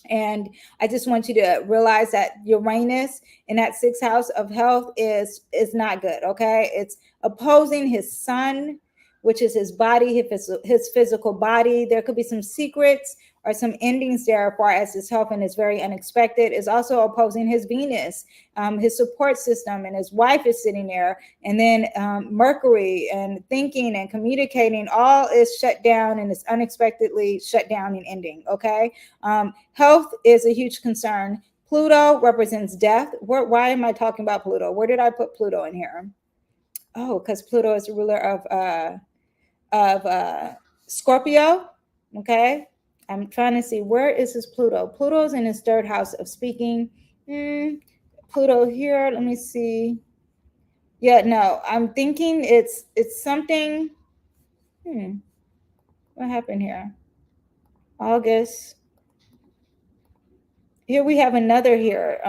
S1: And I just want you to realize that Uranus in that 6th house of health is not good, okay? It's opposing his sun, which is his body, his physical body. There could be some secrets or some endings there as far as his health, and it's very unexpected. Is also opposing his Venus, his support system, and his wife is sitting there. And then Mercury and thinking and communicating, all is shut down, and it's unexpectedly shut down and ending, okay? Health is a huge concern. Pluto represents death. Why am I talking about Pluto? Where did I put Pluto in here? Oh, because Pluto is the ruler of Scorpio. Okay, I'm trying to see, where is his Pluto? Pluto's in his 3rd house of speaking. Pluto here. Let me see. Yeah, no, I'm thinking it's something. What happened here? August. Here we have another here.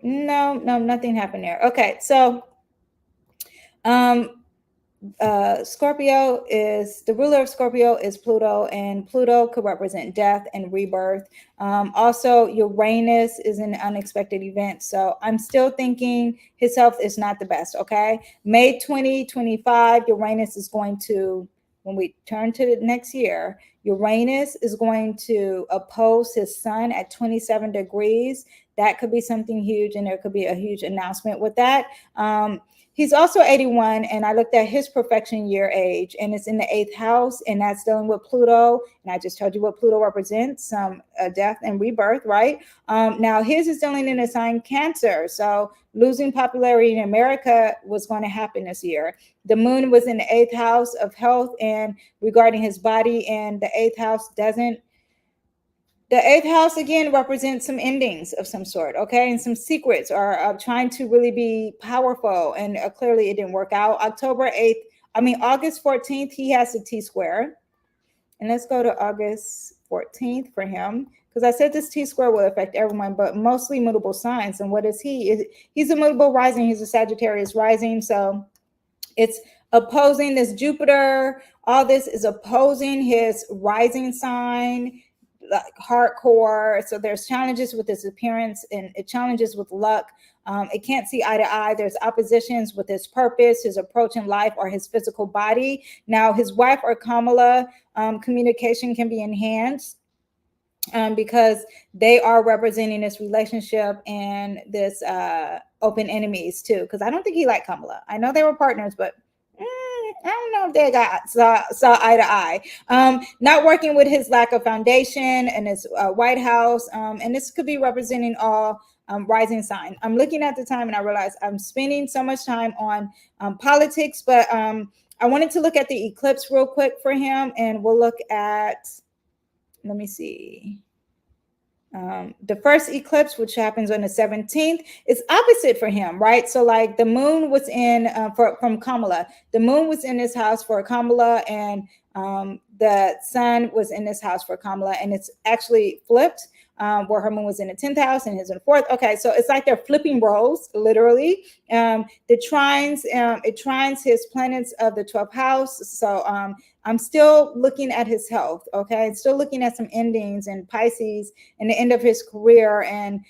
S1: No, nothing happened there. Okay, so Scorpio is the ruler of Scorpio is Pluto, and Pluto could represent death and rebirth. Also, Uranus is an unexpected event. So I'm still thinking his health is not the best. Okay. May 2025, Uranus is going to, when we turn to the next year, Uranus is going to oppose his sun at 27 degrees. That could be something huge, and there could be a huge announcement with that. He's also 81, and I looked at his perfection year age, and it's in the 8th house, and that's dealing with Pluto. And I just told you what Pluto represents, some death and rebirth, right? Now, his is dealing in a sign Cancer, so losing popularity in America was going to happen this year. The moon was in the 8th house of health and regarding his body, and the 8th house doesn't. The 8th house, again, represents some endings of some sort, okay? And some secrets, or trying to really be powerful. And clearly it didn't work out. August 14th, he has the T-square. And let's go to August 14th for him, because I said this T-square will affect everyone, but mostly mutable signs. And what is he? He's a mutable rising. He's a Sagittarius rising. So it's opposing this Jupiter. All this is opposing his rising sign, like hardcore. So there's challenges with his appearance and challenges with luck. It can't see eye to eye. There's oppositions with his purpose, his approach in life, or his physical body. Now, his wife or Kamala, communication can be enhanced because they are representing this relationship and this open enemies too. Because I don't think he liked Kamala. I know they were partners, but I don't know if they saw eye to eye. Not working with his lack of foundation and his White House. And this could be representing all rising sign. I'm looking at the time and I realize I'm spending so much time on politics, but I wanted to look at the eclipse real quick for him, and we'll look at, let me see. The first eclipse, which happens on the 17th, is opposite for him, right? So like the moon was in, from Kamala, the moon was in this house for Kamala, and the sun was in this house for Kamala, and it's actually flipped. Where her moon was in the 10th house and his in the 4th. Okay, so it's like they're flipping roles, literally. It trines his planets of the 12th house. So I'm still looking at his health, okay? Still looking at some endings in Pisces and the end of his career. And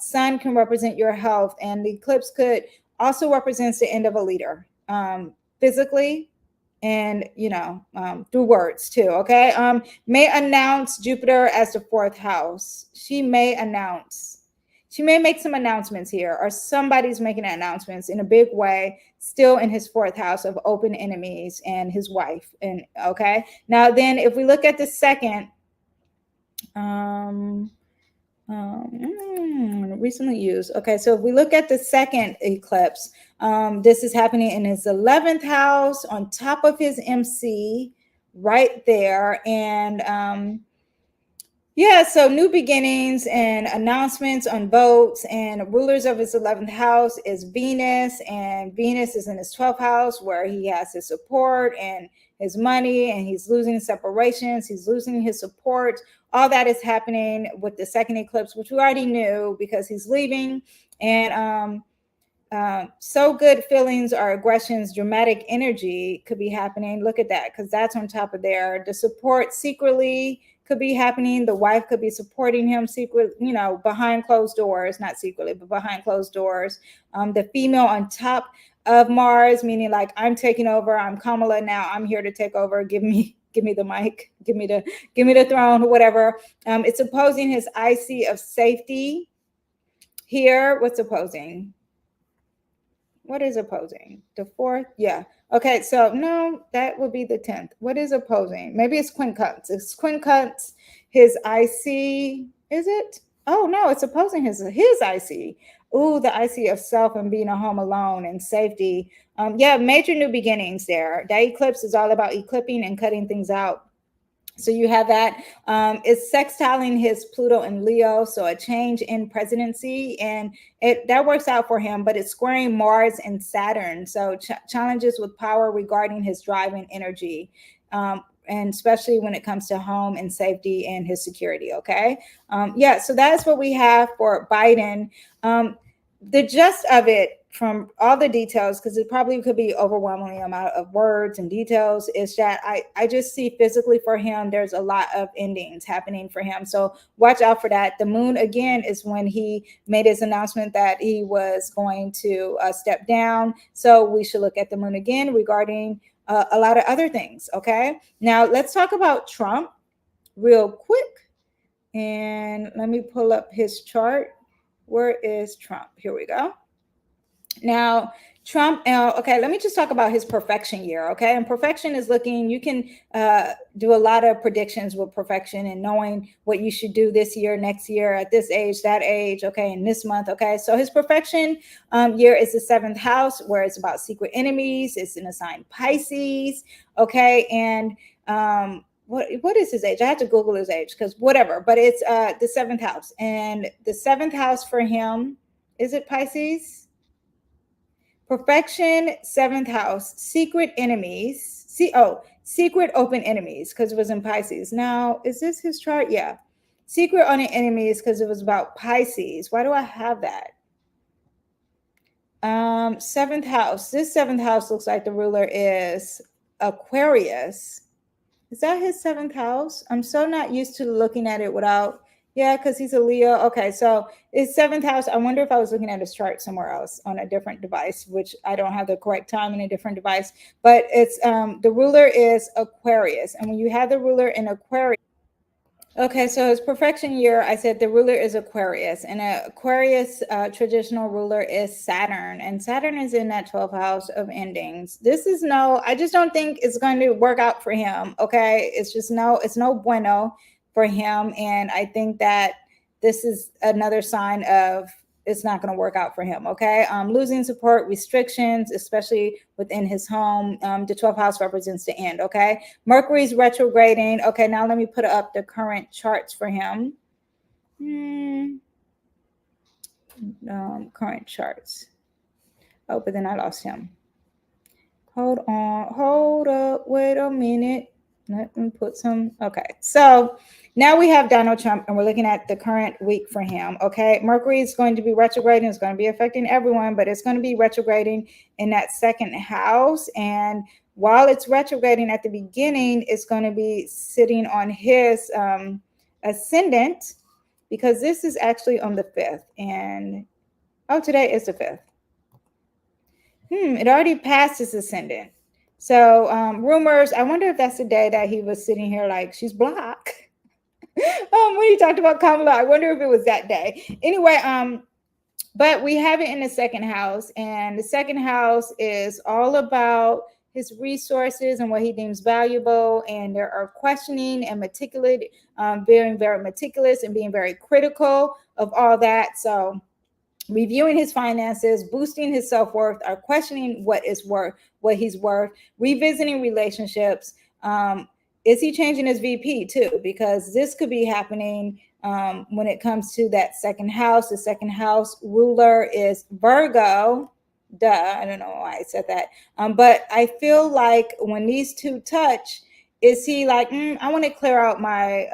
S1: sun can represent your health, and the eclipse could also represents the end of a leader, physically, and through words too. Okay. May announce Jupiter as the 4th house. She may make some announcements here, or somebody's making announcements in a big way, still in his 4th house of open enemies and his wife. And okay, now then if we look at the second, recently used. Okay, so if we look at the second eclipse, this is happening in his 11th house on top of his MC right there. And yeah, so new beginnings and announcements on votes, and rulers of his 11th house is Venus, and Venus is in his 12th house where he has his support and his money, and he's losing separations, he's losing his support. All that is happening with the second eclipse, which we already knew because he's leaving. And so good feelings or aggressions, dramatic energy could be happening. Look at that, because that's on top of there. The support secretly could be happening. The wife could be supporting him secretly, behind closed doors, not secretly, but behind closed doors. The female on top of Mars, meaning like, I'm taking over, I'm Kamala now, I'm here to take over, give me the mic, give me the throne, whatever. It's opposing his IC of safety here. What's opposing? What is opposing? The 4th? Yeah. Okay, so no, that would be the 10th. What is opposing? Maybe it's quincunx. It's quincunx, his IC. Is it? Oh no, it's opposing his IC. Ooh, the IC of self and being a home alone and safety. Yeah, major new beginnings there. That eclipse is all about eclipsing and cutting things out. So you have that. It's sextiling his Pluto and Leo, so a change in presidency, and that works out for him, but it's squaring Mars and Saturn. So challenges with power regarding his drive and energy, and especially when it comes to home and safety and his security, okay? Yeah, so that's what we have for Biden. The gist of it, from all the details, because it probably could be overwhelming amount of words and details, is that I just see physically for him, there's a lot of endings happening for him. So watch out for that. The moon, again, is when he made his announcement that he was going to step down. So we should look at the moon again regarding a lot of other things, okay? Now, let's talk about Trump real quick. And let me pull up his chart. Where is Trump? Here we go. Now, Trump, okay, let me just talk about his perfection year, okay? And perfection is looking, you can do a lot of predictions with perfection and knowing what you should do this year, next year, at this age, that age, okay, and this month, okay? So his perfection year is the 7th house, where it's about secret enemies. It's in a sign Pisces, okay? And what is his age? I had to Google his age because whatever, but it's the 7th house. And the 7th house for him, is it Pisces? Perfection, 7th house, secret enemies. Secret open enemies, because it was in Pisces. Now, is this his chart? Yeah. Secret on the enemies, because it was about Pisces. Why do I have that? Seventh house. This seventh house looks like the ruler is Aquarius. Is that his seventh house? I'm so not used to looking at it without, yeah, because he's a Leo. Okay, so it's seventh house. I wonder if I was looking at his chart somewhere else on a different device, which I don't have the correct time in a different device. But it's the ruler is Aquarius. And when you have the ruler in Aquarius, okay, so his perfection year, I said the ruler is Aquarius, and Aquarius traditional ruler is Saturn, and Saturn is in that 12th house of endings. This is no, I just don't think it's going to work out for him. Okay, it's just no, it's no bueno for him, and I think that this is another sign of it's not going to work out for him. Okay, losing support, restrictions, especially within his home. The 12th house represents the end. Okay, Mercury's retrograding. Okay, now let me put up the current charts for him. Current charts. Oh, but then I lost him. Hold on, hold up, wait a minute. Let me put some. Okay, so now we have Donald Trump, and we're looking at the current week for him. Okay, Mercury is going to be retrograding. It's going to be affecting everyone, but it's going to be retrograding in that second house. And while it's retrograding at the beginning, it's going to be sitting on his ascendant, because this is actually on the 5th. And oh, today is the 5th. It already passed his ascendant. So rumors, I wonder if that's the day that he was sitting here like, she's black. When he talked about Kamala, I wonder if it was that day. Anyway, but we have it in the second house, and the second house is all about his resources and what he deems valuable. And there are questioning and meticulous, being very meticulous and being very critical of all that. So reviewing his finances, boosting his self-worth, or questioning what he's worth, revisiting relationships. Is he changing his VP too? Because this could be happening when it comes to that second house. The second house ruler is Virgo. Duh, I don't know why I said that. But I feel like when these two touch, is he like, I want to clear out my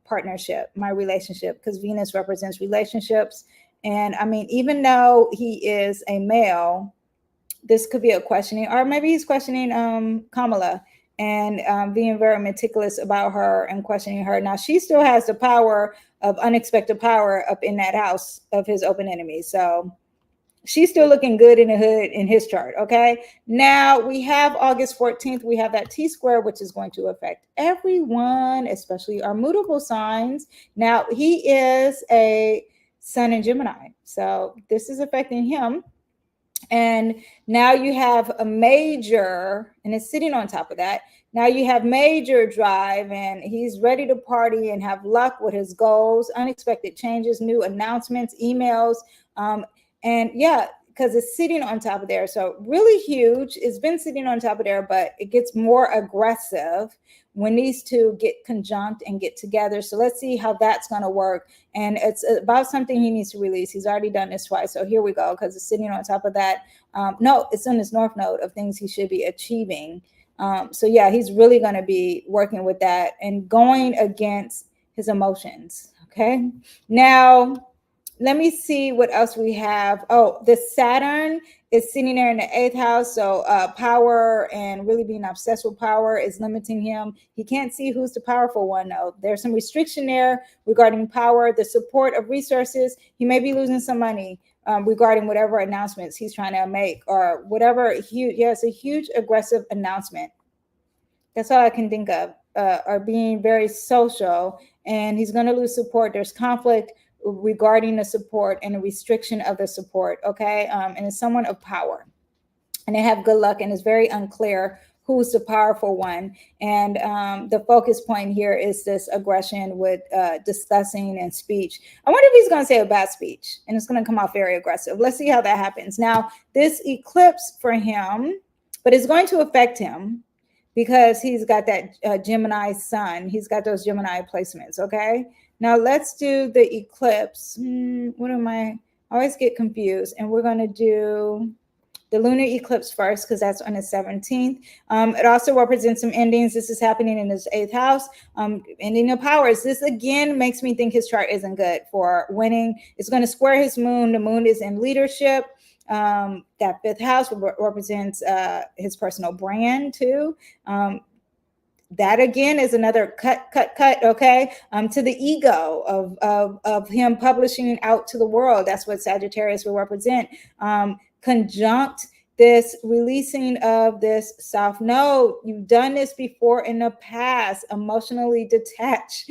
S1: partnership, my relationship, because Venus represents relationships. And I mean, even though he is a male, this could be a questioning, or maybe he's questioning Kamala and being very meticulous about her and questioning her. Now, she still has the power of unexpected power up in that house of his open enemy. So she's still looking good in the hood in his chart. Okay. Now we have August 14th. We have that T-square, which is going to affect everyone, especially our mutable signs. Now he is a Sun in Gemini. So this is affecting him. And now you have a major, and it's sitting on top of that. Now you have major drive, and he's ready to party and have luck with his goals, unexpected changes, new announcements, emails. And yeah, because it's sitting on top of there. So really huge. It's been sitting on top of there, but it gets more aggressive when these two get conjunct and get together. So let's see how that's going to work. And it's about something he needs to release. He's already done this twice. So here we go, because it's sitting on top of that. No, it's on his north node of things he should be achieving. So yeah, he's really going to be working with that and going against his emotions. Okay. Now, let me see what else we have. Oh, the Saturn is sitting there in the 8th house. So power and really being obsessed with power is limiting him. He can't see who's the powerful one, though. There's some restriction there regarding power, the support of resources. He may be losing some money regarding whatever announcements he's trying to make or whatever. It's a huge aggressive announcement. That's all I can think of, or being very social. And he's going to lose support. There's conflict regarding the support and the restriction of the support. Okay. And it's someone of power, and they have good luck, and it's very unclear who's the powerful one. And the focus point here is this aggression with discussing and speech. I wonder if he's going to say a bad speech, and it's going to come off very aggressive. Let's see how that happens. Now, this eclipse for him, but it's going to affect him because he's got that Gemini sun. He's got those Gemini placements. Okay. Now let's do the eclipse. I always get confused. And we're going to do the lunar eclipse first because that's on the 17th. It also represents some endings. This is happening in his 8th house, ending of powers. This again makes me think his chart isn't good for winning. It's going to square his moon. The moon is in leadership. That 5th house represents his personal brand too. That again is another cut, okay, to the ego of him publishing out to the world. That's what Sagittarius will represent. Conjunct this releasing of this South Node. You've done this before in the past, emotionally detached.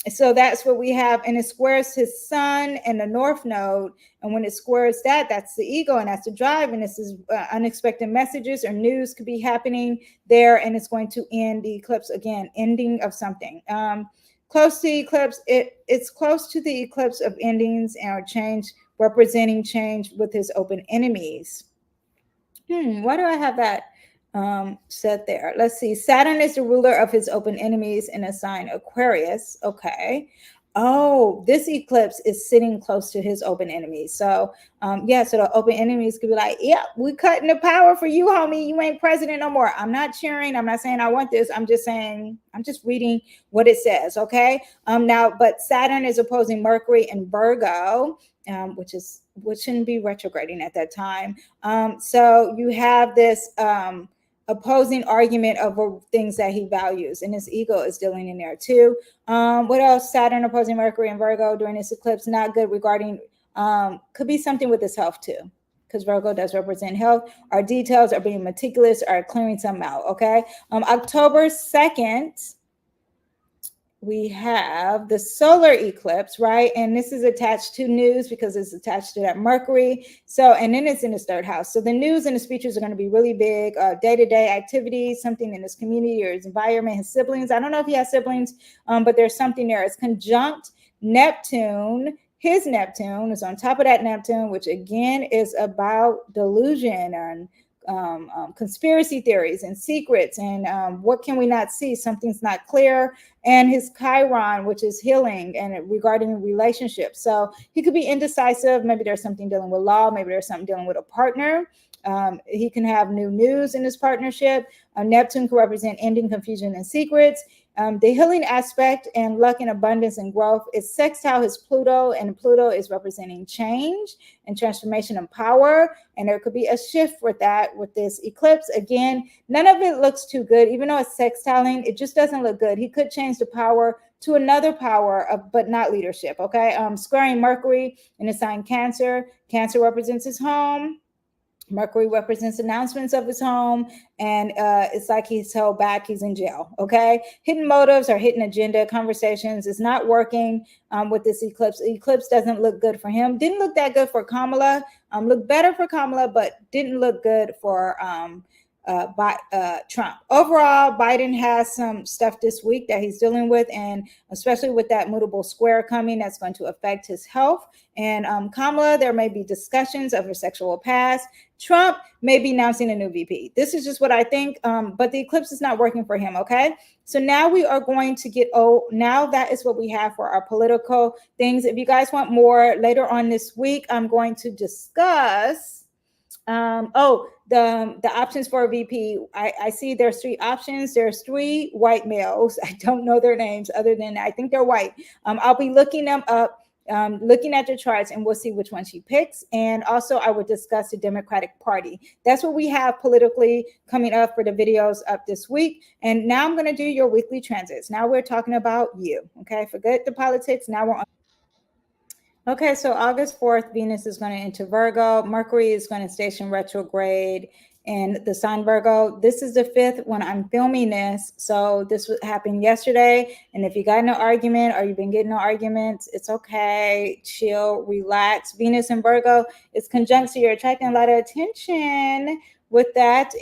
S1: So that's what we have. And it squares his sun and the North Node. And when it squares that, that's the ego and that's the drive. And this is unexpected messages or news could be happening there. And it's going to end the eclipse again, ending of something. Close to the eclipse, it's close to the eclipse of endings and change, representing change with his open enemies. Why do I have that set there? Let's see. Saturn is the ruler of his open enemies in a sign Aquarius. Okay. Oh, this eclipse is sitting close to his open enemies. So, yeah, so the open enemies could be like, yeah, we cutting the power for you, homie. You ain't president no more. I'm not cheering. I'm not saying I want this. I'm just saying, I'm just reading what it says. Okay. Now, but Saturn is opposing Mercury in Virgo, which shouldn't be retrograding at that time. So you have this opposing argument over things that he values, and his ego is dealing in there too. What else? Saturn opposing Mercury and Virgo during this eclipse, not good regarding, could be something with his health too, because Virgo does represent health. Our details are being meticulous, are clearing something out, okay? October 2nd, we have the solar eclipse, right? And this is attached to news because it's attached to that Mercury. So, and then it's in his 3rd house. So the news and the speeches are going to be really big, day-to-day activities, something in his community or his environment, his siblings. I don't know if he has siblings, but there's something there. It's conjunct Neptune. His Neptune is on top of that Neptune, which again is about delusion and conspiracy theories and secrets and what can we not see? Something's not clear. And his Chiron, which is healing and regarding relationships. So he could be indecisive. Maybe there's something dealing with law. Maybe there's something dealing with a partner. He can have new news in his partnership. Neptune can represent ending confusion and secrets. The healing aspect and luck and abundance and growth is sextile his Pluto, and Pluto is representing change and transformation and power. And there could be a shift with that with this eclipse. Again, none of it looks too good. Even though it's sextiling, it just doesn't look good. He could change the power to another power, but not leadership, okay? Squaring Mercury in the sign Cancer. Cancer represents his home. Mercury represents announcements of his home, and it's like he's held back, he's in jail, okay? Hidden motives or hidden agenda conversations is not working with this eclipse. The eclipse doesn't look good for him. Didn't look that good for Kamala. Looked better for Kamala, but didn't look good for Trump. Overall, Biden has some stuff this week that he's dealing with, and especially with that mutable square coming, that's going to affect his health. And Kamala, there may be discussions of her sexual past. Trump may be announcing a new VP. This is just what I think, but the eclipse is not working for him, okay? So now we are going to get, now that is what we have for our political things. If you guys want more later on this week, I'm going to discuss the options for a VP. I see there's 3 options. There's 3 white males. I don't know their names other than I think they're white. I'll be looking them up, looking at the charts, and we'll see which one she picks. And also I would discuss the Democratic Party. That's what we have politically coming up for the videos up this week. And now I'm going to do your weekly transits. Now we're talking about you. Okay. Forget the politics. Now we're on. Okay, so August 4th, Venus is going to enter Virgo. Mercury is going to station retrograde in the sign Virgo. This is the 5th when I'm filming this. So this happened yesterday. And if you got no argument or you've been getting no arguments, it's okay. Chill, relax. Venus in Virgo is conjunct, so you're attracting a lot of attention with that,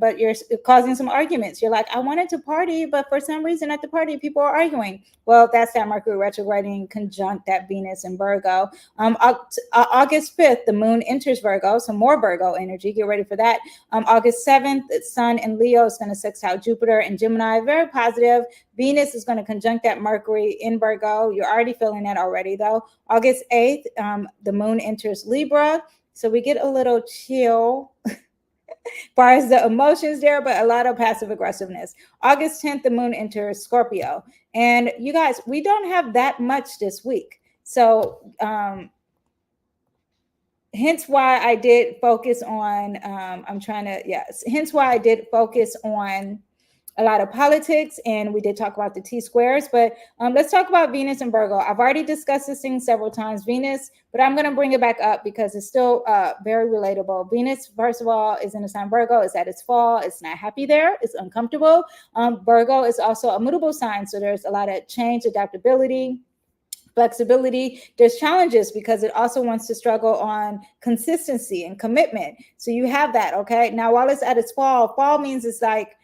S1: but you're causing some arguments. You're like, I wanted to party, but for some reason at the party, people are arguing. Well, that's that Mercury retrograding conjunct that Venus in Virgo. August 5th, the moon enters Virgo, so more Virgo energy. Get ready for that. August 7th, the sun in Leo is going to sextile Jupiter and Gemini. Very positive. Venus is going to conjunct that Mercury in Virgo. You're already feeling that already, though. August 8th, the moon enters Libra. So we get a little chill as far as the emotions there, but a lot of passive aggressiveness. August 10th, the moon enters Scorpio. And you guys, we don't have that much this week. So hence why I did focus on, hence why I did focus on a lot of politics, and we did talk about the T squares, but let's talk about Venus and Virgo. I've already discussed this thing several times, Venus, but I'm going to bring it back up because it's still very relatable. Venus, first of all, is in the sign Virgo. It's at its fall. It's not happy there. It's uncomfortable. Virgo is also a mutable sign, so there's a lot of change, adaptability, flexibility. There's challenges because it also wants to struggle on consistency and commitment. So you have that, okay? Now, while it's at its fall means it's like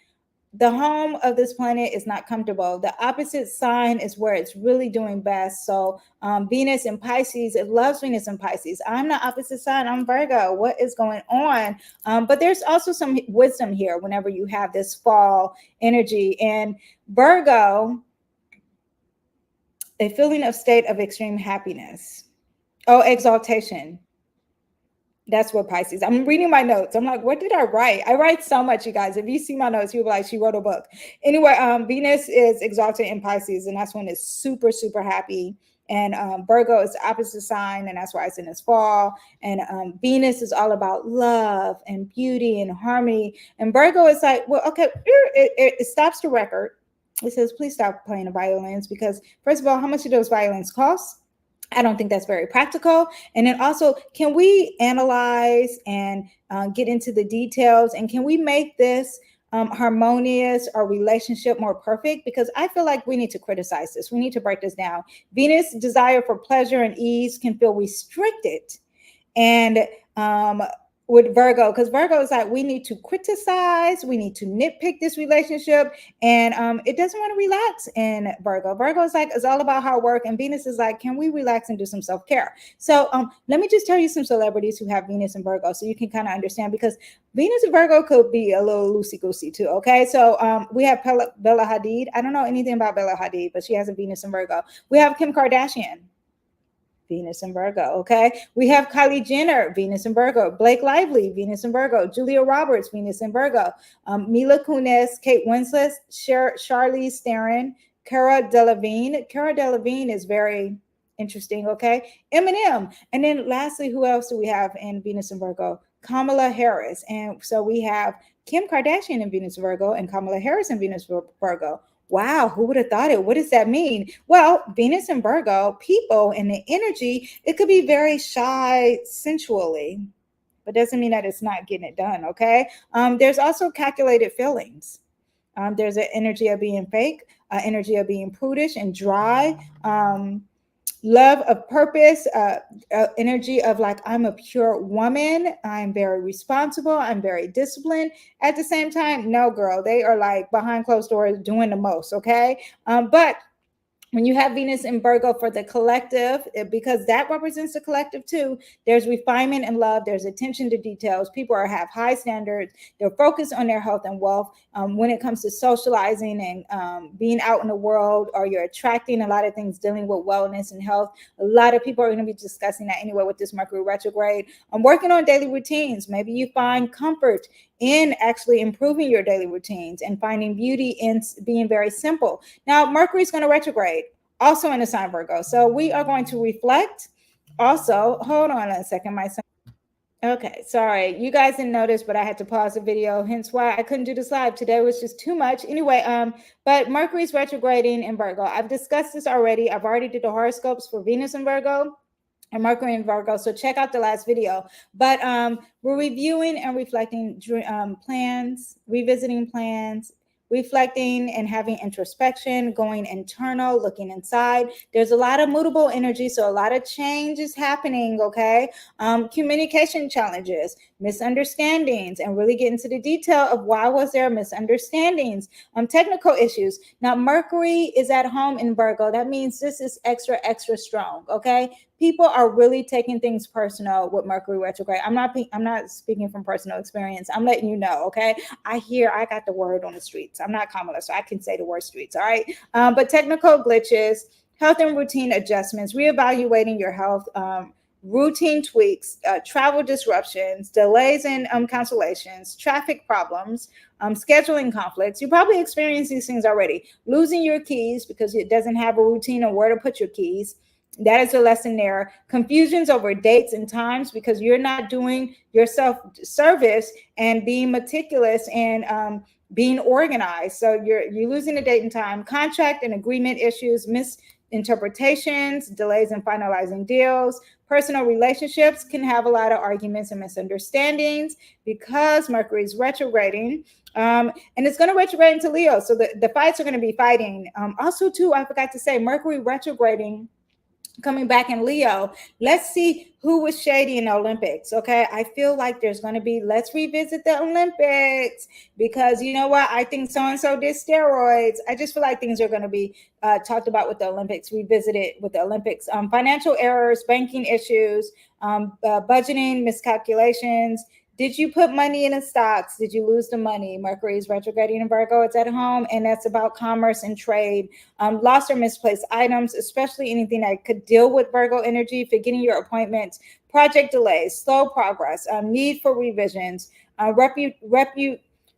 S1: the home of this planet is not comfortable. The opposite sign is where it's really doing best. So Venus in Pisces, it loves Venus in Pisces. I'm the opposite sign. I'm Virgo. What is going on? But there's also some wisdom here whenever you have this fall energy. And Virgo, a feeling of state of extreme happiness. Oh, exaltation. That's what Pisces. I'm reading my notes. I'm like, what did I write? I write so much, you guys. If you see my notes, you'll be like, she wrote a book. Anyway, Venus is exalted in Pisces, and that's when it's super, super happy. And Virgo is the opposite sign, and that's why it's in its fall. And Venus is all about love and beauty and harmony. And Virgo is like, well, okay, it stops the record. It says, please stop playing the violins because, first of all, how much do those violins cost? I don't think that's very practical. And then also, can we analyze and get into the details? And can we make this harmonious or relationship more perfect? Because I feel like we need to criticize this. We need to break this down. Venus' desire for pleasure and ease can feel restricted. And with Virgo, because Virgo is like, we need to criticize, we need to nitpick this relationship, and it doesn't want to relax in Virgo. Virgo is like, it's all about hard work, and Venus is like, can we relax and do some self-care? So let me just tell you some celebrities who have Venus and Virgo so you can kind of understand, because Venus and Virgo could be a little loosey-goosey too, okay? So we have Bella Hadid. I don't know anything about Bella Hadid, but she has a Venus and Virgo. We have Kim Kardashian, Venus and Virgo, okay? We have Kylie Jenner, Venus and Virgo. Blake Lively, Venus and Virgo. Julia Roberts, Venus and Virgo. Mila Kunis, Kate Winslet, Charlize Theron, Cara Delevingne. Cara Delevingne is very interesting, okay? Eminem. And then lastly, who else do we have in Venus and Virgo? Kamala Harris. And so we have Kim Kardashian in Venus and Virgo and Kamala Harris in Venus and Virgo. Wow, who would have thought it? What does that mean? Well, Venus and Virgo, people and the energy, it could be very shy sensually, but doesn't mean that it's not getting it done, okay? There's also calculated feelings. There's an energy of being fake, energy of being prudish and dry, love of purpose, energy of like, I'm a pure woman. I'm very responsible. I'm very disciplined. At the same time, no, girl, they are like behind closed doors doing the most. Okay. But when you have Venus in Virgo for the collective, because that represents the collective too, there's refinement and love. There's attention to details. People have high standards. They're focused on their health and wealth. When it comes to socializing and being out in the world, or you're attracting a lot of things dealing with wellness and health, a lot of people are going to be discussing that anyway with this Mercury retrograde. I'm working on daily routines. Maybe you find comfort in actually improving your daily routines and finding beauty in being very simple. Now, Mercury is going to retrograde also in the sign Virgo. So we are going to reflect. Also, hold on a second, my son. Okay, sorry. You guys didn't notice, but I had to pause the video, hence why I couldn't do this live. Today was just too much. Anyway, but Mercury's retrograding in Virgo. I've discussed this already. I've already did the horoscopes for Venus and Virgo and Mercury and Virgo. So check out the last video. But we're reviewing and reflecting plans, revisiting plans, reflecting and having introspection, going internal, looking inside. There's a lot of mutable energy, so a lot of change is happening, okay? Communication challenges, misunderstandings, and really get into the detail of why was there misunderstandings, technical issues. Now, Mercury is at home in Virgo. That means this is extra, extra strong, okay? People are really taking things personal with Mercury retrograde. I'm not speaking from personal experience. I'm letting you know, okay? I got the word on the streets. I'm not Kamala, so I can say the word streets, all right? But technical glitches, health and routine adjustments, reevaluating your health, routine tweaks, travel disruptions, delays in cancellations, traffic problems, scheduling conflicts. You probably experienced these things already. Losing your keys because it doesn't have a routine on where to put your keys. That is a lesson there. Confusions over dates and times because you're not doing your self-service and being meticulous and being organized. So you're losing a date and time. Contract and agreement issues, misinterpretations, delays in finalizing deals. Personal relationships can have a lot of arguments and misunderstandings because Mercury is retrograding. And it's going to retrograde into Leo. So the fights are going to be fighting. Also, too, I forgot to say, Mercury retrograding coming back in Leo. Let's see who was shady in the Olympics. Okay. I feel like there's going to be, let's revisit the Olympics because you know what? I think so-and-so did steroids. I just feel like things are going to be talked about with the Olympics, revisited with the Olympics. Financial errors, banking issues, budgeting, miscalculations. Did you put money in the stocks? Did you lose the money? Mercury is retrograding in Virgo. It's at home, and that's about commerce and trade. Lost or misplaced items, especially anything that could deal with Virgo energy, forgetting your appointments, project delays, slow progress, need for revisions,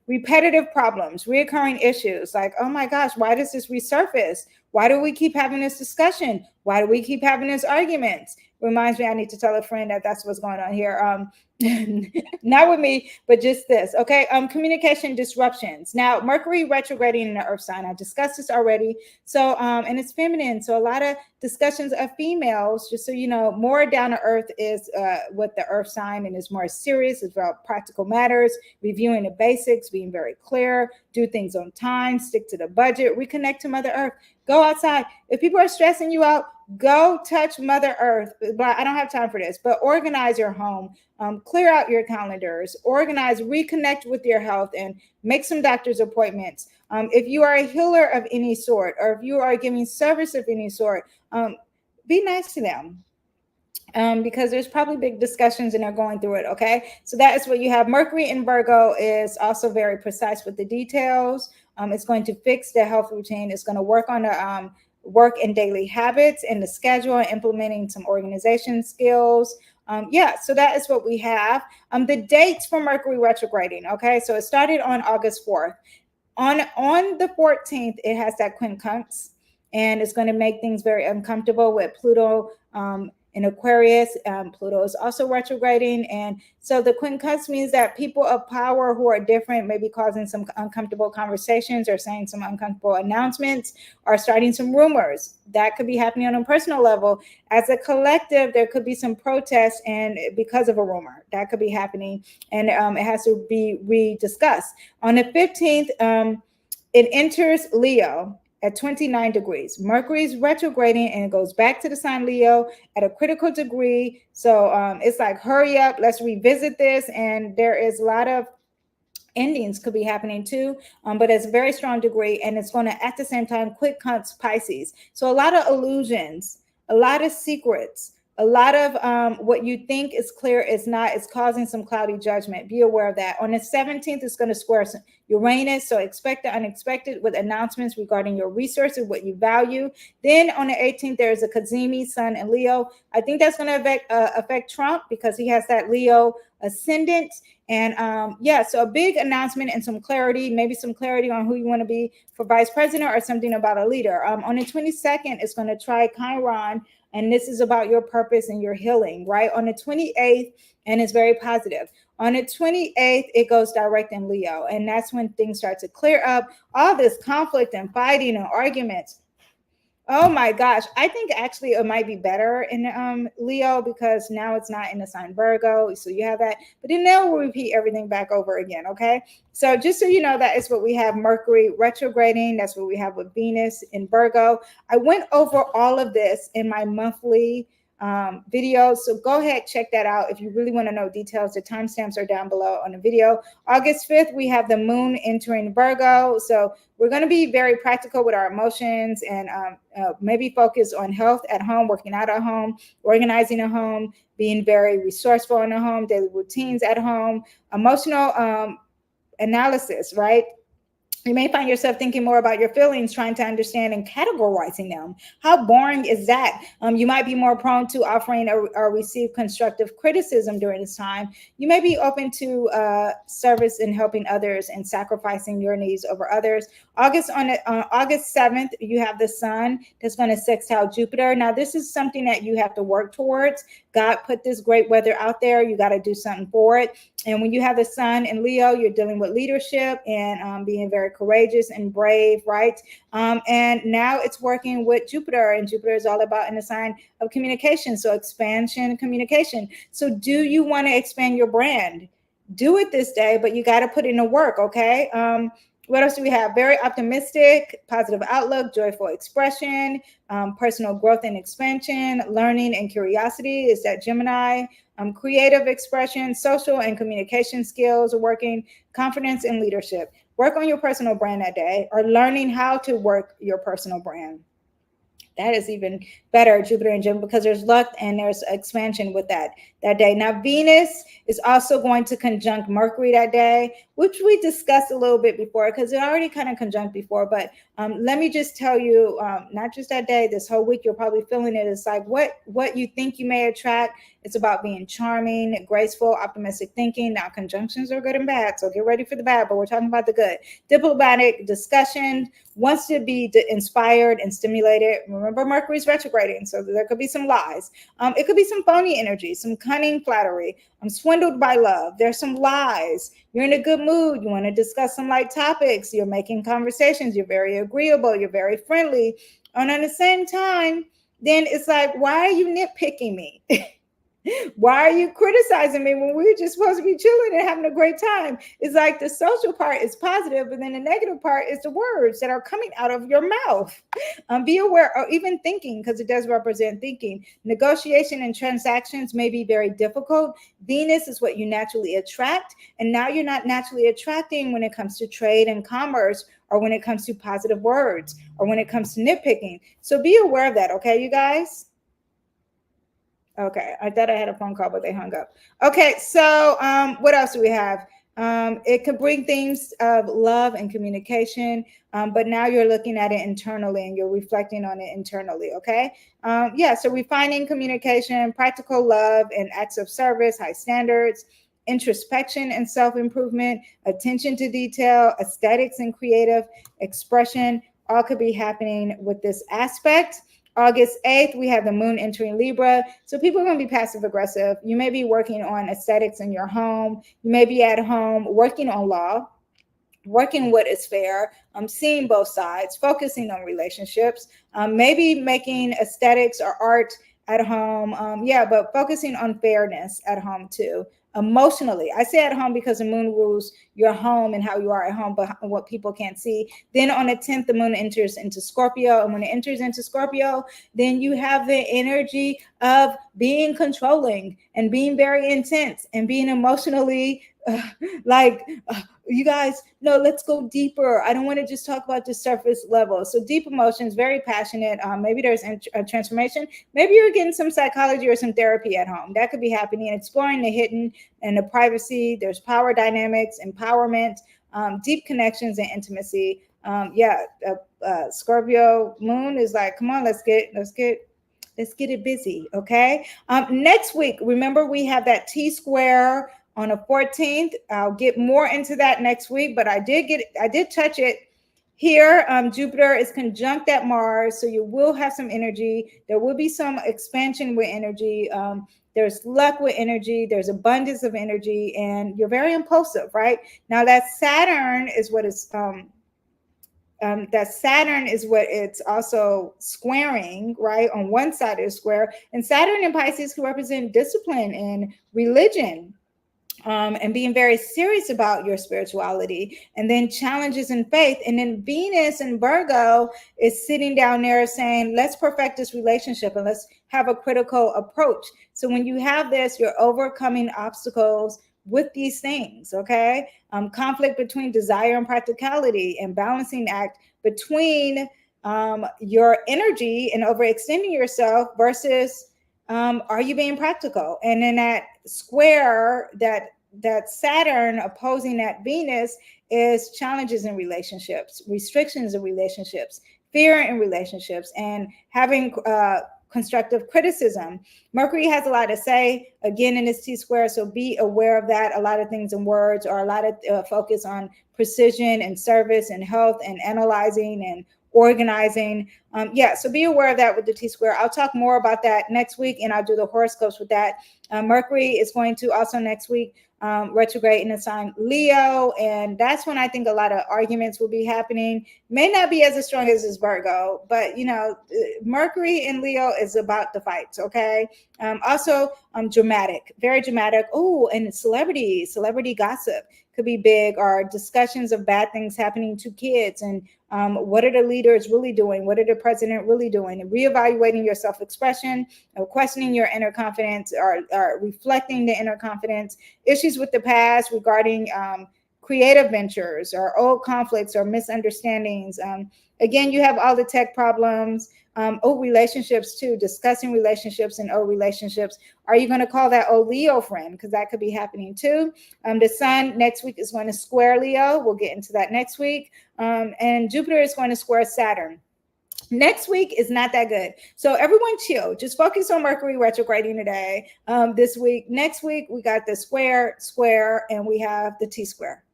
S1: repetitive problems, reoccurring issues. Like, oh my gosh, why does this resurface? Why do we keep having this discussion? Why do we keep having this arguments? Reminds me, I need to tell a friend that that's what's going on here. Not with me, but just this. Okay. Communication disruptions. Now, Mercury retrograding in the Earth sign. I discussed this already. So, and it's feminine. So a lot of discussions of females, just so you know, more down to earth is what the Earth sign, and is more serious. It's about practical matters, reviewing the basics, being very clear, do things on time, stick to the budget, reconnect to Mother Earth, go outside. If people are stressing you out, go touch Mother Earth. But I don't have time for this, but organize your home. Clear out your calendars, organize, reconnect with your health, and make some doctor's appointments. If you are a healer of any sort, or if you are giving service of any sort, be nice to them. Because there's probably big discussions and they're going through it. Okay. So that is what you have. Mercury in Virgo is also very precise with the details. It's going to fix the health routine. It's going to work on the work and daily habits and the schedule, and implementing some organization skills. So that is what we have. The dates for Mercury retrograding. Okay. So it started on August 4th. On the 14th, it has that quincunx, and it's going to make things very uncomfortable with Pluto in Aquarius. Pluto is also retrograding. And so the quincunx means that people of power who are different may be causing some uncomfortable conversations, or saying some uncomfortable announcements, or starting some rumors. That could be happening on a personal level. As a collective, there could be some protests, and because of a rumor that could be happening, and it has to be rediscussed. On the 15th, it enters Leo at 29 degrees. Mercury is retrograding, and it goes back to the sign Leo at a critical degree. So it's like, hurry up, let's revisit this. And there is a lot of endings could be happening too, but it's a very strong degree, and it's going to, at the same time, quincunx Pisces. So a lot of illusions, a lot of secrets, a lot of what you think is clear is not. It's causing some cloudy judgment. Be aware of that. On the 17th, it's going to square Uranus, so expect the unexpected with announcements regarding your resources, what you value. Then on the 18th, there's a Cazimi, Sun, and Leo. I think that's going to affect Trump because he has that Leo ascendant. And so a big announcement and some clarity, maybe some clarity on who you want to be for vice president, or something about a leader. On the 22nd, it's going to try Chiron, and this is about your purpose and your healing, right? On the 28th, and it's very positive. On the 28th, it goes direct in Leo, and that's when things start to clear up. All this conflict and fighting and arguments. Oh my gosh. I think actually it might be better in Leo, because now it's not in the sign Virgo. So you have that, but then they'll repeat everything back over again. Okay. So just so you know, that is what we have. Mercury retrograding. That's what we have with Venus in Virgo. I went over all of this in my monthly video. So go ahead, check that out. If you really want to know details, the timestamps are down below on the video. August 5th, we have the moon entering Virgo. So we're going to be very practical with our emotions, and maybe focus on health at home, working out at home, organizing at home, being very resourceful in the home, daily routines at home, emotional analysis, right? You may find yourself thinking more about your feelings, trying to understand and categorizing them. How boring is that? You might be more prone to offering or receive constructive criticism during this time. You may be open to service and helping others and sacrificing your needs over others. August 7th, you have the sun that's going to sextile Jupiter. Now, this is something that you have to work towards. God put this great weather out there. You got to do something for it. And when you have the sun in Leo, you're dealing with leadership and being very courageous and brave, right? And now it's working with Jupiter, and Jupiter is all about in the sign of communication. So expansion, communication. So do you want to expand your brand? Do it this day, but you got to put in the work, okay? What else do we have? Very optimistic, positive outlook, joyful expression, personal growth and expansion, learning and curiosity is that Gemini. Creative expression, social and communication skills are working, confidence and leadership. Work on your personal brand that day, or learning how to work your personal brand. That is even better, Jupiter and Gemini, because there's luck and there's expansion with that day. Now, Venus is also going to conjunct Mercury that day, which we discussed a little bit before, because it already kind of conjunct before. But let me just tell you, not just that day, this whole week, you're probably feeling it. It's like what you think you may attract. It's about being charming, graceful, optimistic thinking. Now, conjunctions are good and bad, so get ready for the bad, but we're talking about the good. Diplomatic discussion, wants to be inspired and stimulated. Remember, Mercury's retrograding, so there could be some lies. It could be some phony energy, some cunning flattery. I'm swindled by love. There's some lies. You're in a good mood. You want to discuss some light topics. You're making conversations. You're very agreeable. You're very friendly. And at the same time, then it's like, why are you nitpicking me? Why are you criticizing me when we're just supposed to be chilling and having a great time? It's like the social part is positive, but then the negative part is the words that are coming out of your mouth. Be aware, or even thinking, because it does represent thinking. Negotiation and transactions may be very difficult. Venus is what you naturally attract, and now you're not naturally attracting when it comes to trade and commerce, or when it comes to positive words, or when it comes to nitpicking. So be aware of that, okay, you guys? Okay, I thought I had a phone call, but they hung up. Okay, so what else do we have? It could bring things of love and communication, but now you're looking at it internally and you're reflecting on it internally, okay? Yeah, so refining communication, practical love and acts of service, high standards, introspection and self-improvement, attention to detail, aesthetics and creative expression, all could be happening with this aspect. August 8th, we have the moon entering Libra. So people are going to be passive aggressive. You may be working on aesthetics in your home. You may be at home working on law, working what is fair, seeing both sides, focusing on relationships, maybe making aesthetics or art at home. But focusing on fairness at home too. Emotionally, I say at home because the moon rules your home and how you are at home, but what people can't see. Then on the 10th, the moon enters into Scorpio. And when it enters into Scorpio, then you have the energy of being controlling and being very intense and being emotionally you guys, no, let's go deeper. I don't want to just talk about the surface level. So deep emotions, very passionate. Maybe there's a transformation. Maybe you're getting some psychology or some therapy at home. That could be happening. Exploring the hidden and the privacy. There's power dynamics, empowerment, deep connections and intimacy. Scorpio moon is like, come on, let's get it busy. Okay. Next week, remember we have that T-square on the 14th. I'll get more into that next week, but I did touch it here. Jupiter is conjunct at Mars, so you will have some energy. There will be some expansion with energy. There's luck with energy. There's abundance of energy, and you're very impulsive, right? Now that Saturn is what is it's also squaring, right? On one side of the square, and Saturn and Pisces can represent discipline and religion. And being very serious about your spirituality, and then challenges in faith. And then Venus and Virgo is sitting down there saying, let's perfect this relationship and let's have a critical approach. So when you have this, you're overcoming obstacles with these things, okay? Conflict between desire and practicality, and balancing act between your energy and overextending yourself versus are you being practical? And then that square, that that Saturn opposing that Venus is challenges in relationships, restrictions in relationships, fear in relationships, and having constructive criticism. Mercury has a lot to say, again, in this T-square, so be aware of that. A lot of things in words, or a lot of focus on precision and service and health and analyzing and organizing. So be aware of that with the T-square. I'll talk more about that next week, and I'll do the horoscopes with that. Mercury is going to also next week retrograde in the sign Leo, and that's when I think a lot of arguments will be happening. May not be as strong as Virgo, but Mercury in Leo is about the fights. Okay. Also dramatic, very dramatic. Oh, and celebrity gossip could be big, or discussions of bad things happening to kids, and what are the leaders really doing? What are the president really doing? And reevaluating your self-expression, questioning your inner confidence, or reflecting the inner confidence, issues with the past regarding creative ventures, or old conflicts or misunderstandings. Again, you have all the tech problems, old relationships too, discussing relationships and old relationships. Are you going to call that old Leo friend? Because that could be happening too. The sun next week is going to square Leo. We'll get into that next week. And Jupiter is going to square Saturn. Next week is not that good. So everyone chill. Just focus on Mercury retrograding today, this week. Next week, we got the square, and we have the T-square.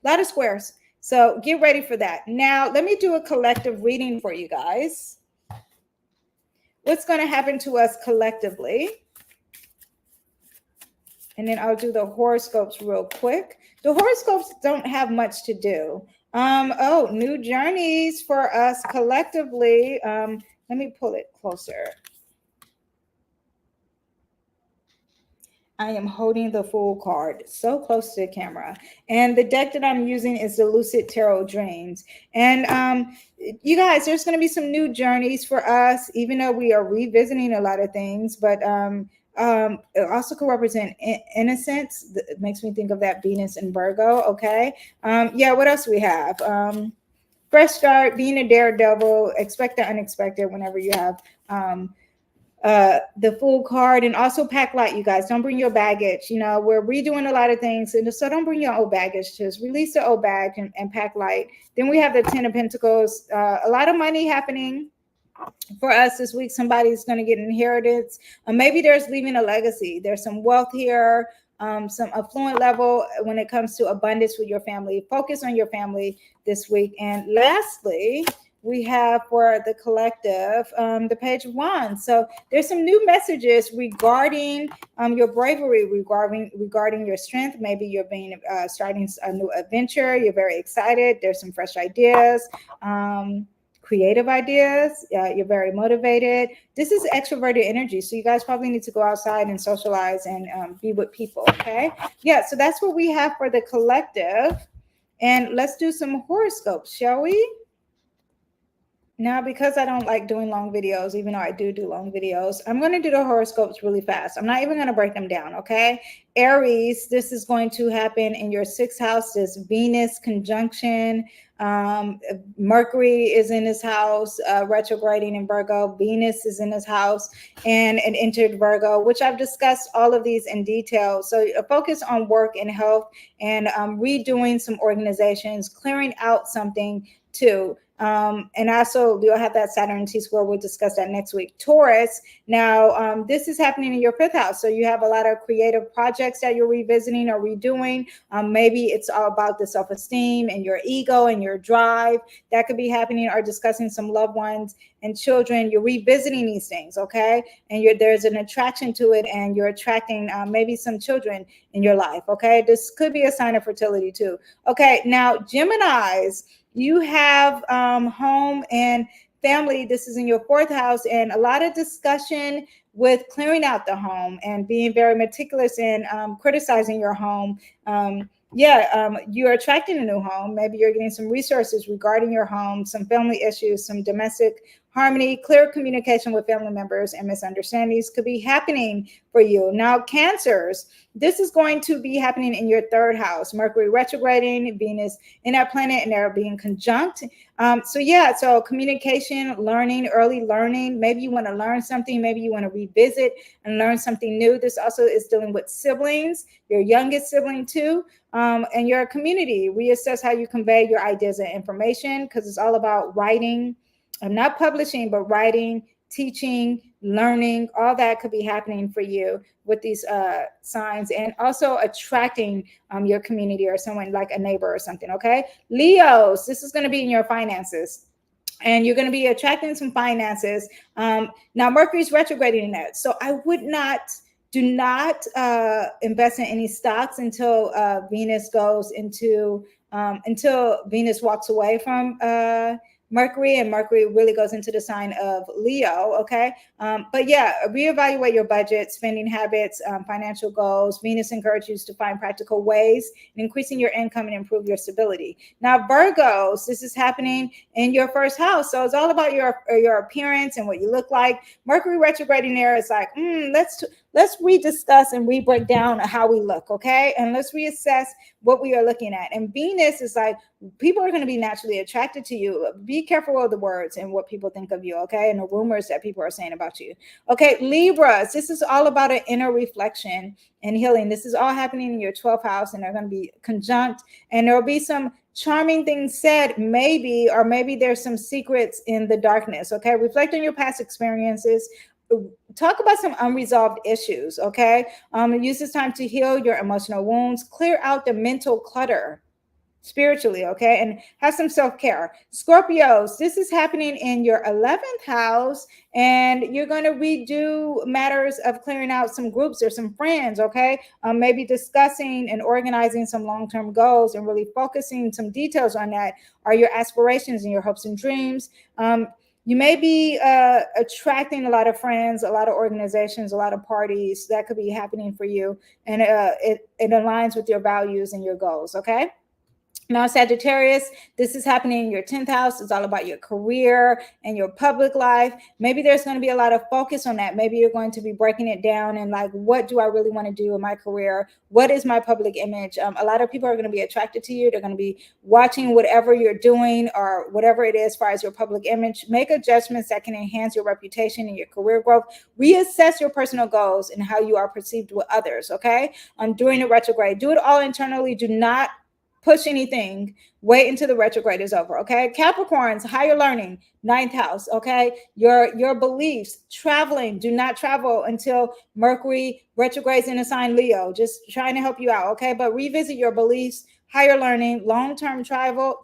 S1: A lot of squares. So get ready for that. Now, let me do a collective reading for you guys. What's going to happen to us collectively? And then I'll do the horoscopes real quick. The horoscopes don't have much to do. New journeys for us collectively. Let me pull it closer. I am holding the Fool card so close to the camera. And the deck that I'm using is the Lucid Tarot Dreams. And you guys, there's going to be some new journeys for us, even though we are revisiting a lot of things. But it also could represent innocence. It makes me think of that Venus in Virgo. Okay. What else do we have? Fresh start, being a daredevil, expect the unexpected whenever you have the Fool card. And also pack light, you guys. Don't bring your baggage. We're redoing a lot of things, and so don't bring your old baggage. Just release the old bag and pack light. Then we have the Ten of Pentacles. A lot of money happening for us this week. Somebody's going to get an inheritance. Maybe there's leaving a legacy. There's some wealth here, some affluent level when it comes to abundance with your family. Focus on your family this week. And lastly, we have for the collective the Page of Wands. So there's some new messages regarding your bravery, regarding your strength. Maybe you're starting a new adventure. You're very excited. There's some fresh ideas. Creative ideas. You're very motivated. This is extroverted energy, so you guys probably need to go outside and socialize and be with people. Okay, so that's what we have for the collective. And let's do some horoscopes, shall we? Now, because I don't like doing long videos, even though I do long videos, I'm going to do the horoscopes really fast. I'm not even going to break them down, okay? Aries, this is going to happen in your 6th house. This Venus conjunction. Mercury is in his house, retrograding in Virgo. Venus is in his house and entered Virgo, which I've discussed all of these in detail. So focus on work and health, and redoing some organizations, clearing out something too. And also you'll have that Saturn T-square. We'll discuss that next week. Taurus, now this is happening in your 5th house. So you have a lot of creative projects that you're revisiting or redoing. Maybe it's all about the self-esteem and your ego and your drive that could be happening, or discussing some loved ones and children. You're revisiting these things, okay? And there's an attraction to it, and you're attracting maybe some children in your life, okay? This could be a sign of fertility too. Okay, now Geminis, you have home and family. This is in your 4th house, and a lot of discussion with clearing out the home and being very meticulous in criticizing your home. You're attracting a new home. Maybe you're getting some resources regarding your home, some family issues, some domestic harmony, clear communication with family members, and misunderstandings could be happening for you. Now, Cancers, this is going to be happening in your third house. Mercury retrograding, Venus in that planet, and they're being conjunct. So communication, learning, early learning. Maybe you want to learn something. Maybe you want to revisit and learn something new. This also is dealing with siblings, your youngest sibling too, and your community. Reassess how you convey your ideas and information, because it's all about writing. Not publishing, but writing, teaching, learning. All that could be happening for you with these signs, and also attracting your community or someone like a neighbor or something. Okay, Leos, this is going to be in your finances, and you're going to be attracting some finances. Now Mercury's retrograding in that, so I would not do not invest in any stocks until Venus goes into until Venus walks away from Mercury, and Mercury really goes into the sign of Leo. Okay. But yeah, reevaluate your budget, spending habits, financial goals. Venus encourages you to find practical ways in increasing your income and improve your stability. Now, Virgos, this is happening in your first house. So it's all about your appearance and what you look like. Mercury retrograding there is like, let's rediscuss and re-break down how we look. Okay. And let's reassess what we are looking at. And Venus is like, people are going to be naturally attracted to you. Be careful of the words and what people think of you, okay? And the rumors that people are saying about you. Okay, Libras, this is all about an inner reflection and healing. This is all happening in your 12th house, and they're going to be conjunct, and there will be some charming things said, maybe, or maybe there's some secrets in the darkness, okay? Reflect on your past experiences. Talk about some unresolved issues, okay? Use this time to heal your emotional wounds, clear out the mental clutter spiritually, okay? And have some self-care. Scorpios, this is happening in your 11th house, and you're going to redo matters of clearing out some groups or some friends, okay? Maybe discussing and organizing some long-term goals and really focusing some details on that are your aspirations and your hopes and dreams. You may be attracting a lot of friends, a lot of organizations, a lot of parties that could be happening for you, and it aligns with your values and your goals, okay? Now, Sagittarius, this is happening in your 10th house. It's all about your career and your public life. Maybe there's going to be a lot of focus on that. Maybe you're going to be breaking it down and like, what do I really want to do in my career? What is my public image? A lot of people are going to be attracted to you. They're going to be watching whatever you're doing or whatever it is as far as your public image. Make adjustments that can enhance your reputation and your career growth. Reassess your personal goals and how you are perceived with others, okay? During the retrograde. Do it all internally. Do not push anything. Wait until the retrograde is over, okay? Capricorns, higher learning, 9th house, okay? Your beliefs, traveling. Do not travel until Mercury retrogrades in a sign Leo. Just trying to help you out, okay? But revisit your beliefs, higher learning, long-term travel.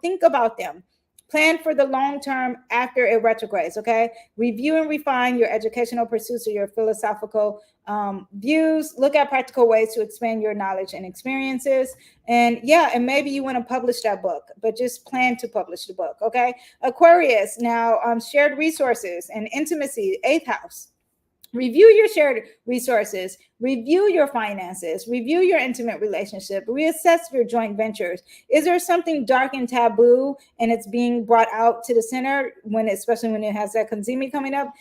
S1: Think about them. Plan for the long term after it retrogrades, okay? Review and refine your educational pursuits or your philosophical views. Look at practical ways to expand your knowledge and experiences. And yeah, and maybe you want to publish that book, but just plan to publish the book, okay? Aquarius, now shared resources and intimacy, 8th house. Review your shared resources, review your finances, review your intimate relationship, reassess your joint ventures. Is there something dark and taboo and it's being brought out to the center, especially when it has that Kanzimi coming up?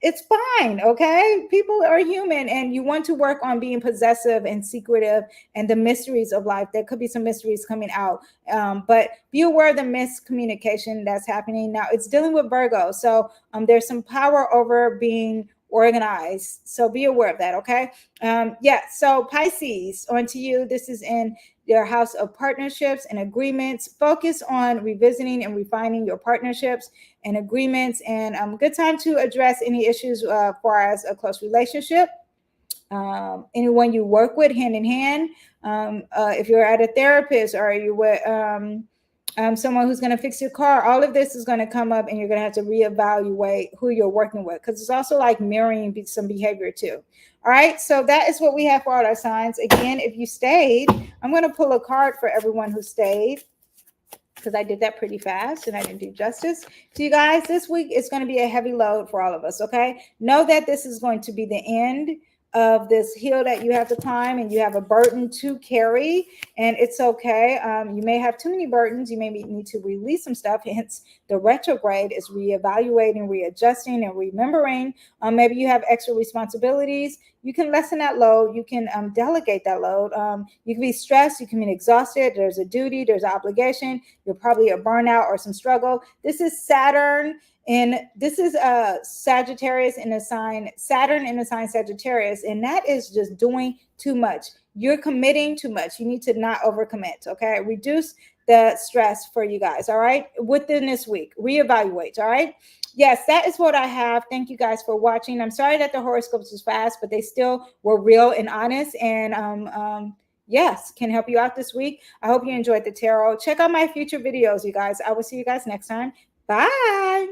S1: It's fine, okay? People are human, and you want to work on being possessive and secretive and the mysteries of life. There could be some mysteries coming out, but be aware of the miscommunication that's happening. Now, it's dealing with Virgo, so there's some power over being organized. So be aware of that, okay? So Pisces, on to you. This is in your house of partnerships and agreements. Focus on revisiting and refining your partnerships and agreements, and good time to address any issues far as a close relationship. Anyone you work with hand in hand. If you're at a therapist or you with someone who's going to fix your car, all of this is going to come up, and you're going to have to reevaluate who you're working with, because it's also like mirroring some behavior too. All right, so that is what we have for all our signs. Again, if you stayed, I'm going to pull a card for everyone who stayed, because I did that pretty fast and I didn't do justice to you guys. This week is going to be a heavy load for all of us, okay? Know that this is going to be the end of this hill that you have to climb, and you have a burden to carry, and it's okay. You may have too many burdens. You may need to release some stuff. Hence, the retrograde is reevaluating, readjusting, and remembering. Maybe you have extra responsibilities. You can lessen that load. You can delegate that load. You can be stressed. You can be exhausted. There's a duty. There's an obligation. You're probably a burnout or some struggle. This is Saturn. And this is Sagittarius in a sign, Saturn in a sign Sagittarius, and that is just doing too much. You're committing too much. You need to not overcommit, okay? Reduce the stress for you guys, all right? Within this week, reevaluate, all right? Yes, that is what I have. Thank you guys for watching. I'm sorry that the horoscopes was fast, but they still were real and honest, and yes, can help you out this week. I hope you enjoyed the tarot. Check out my future videos, you guys. I will see you guys next time. Bye.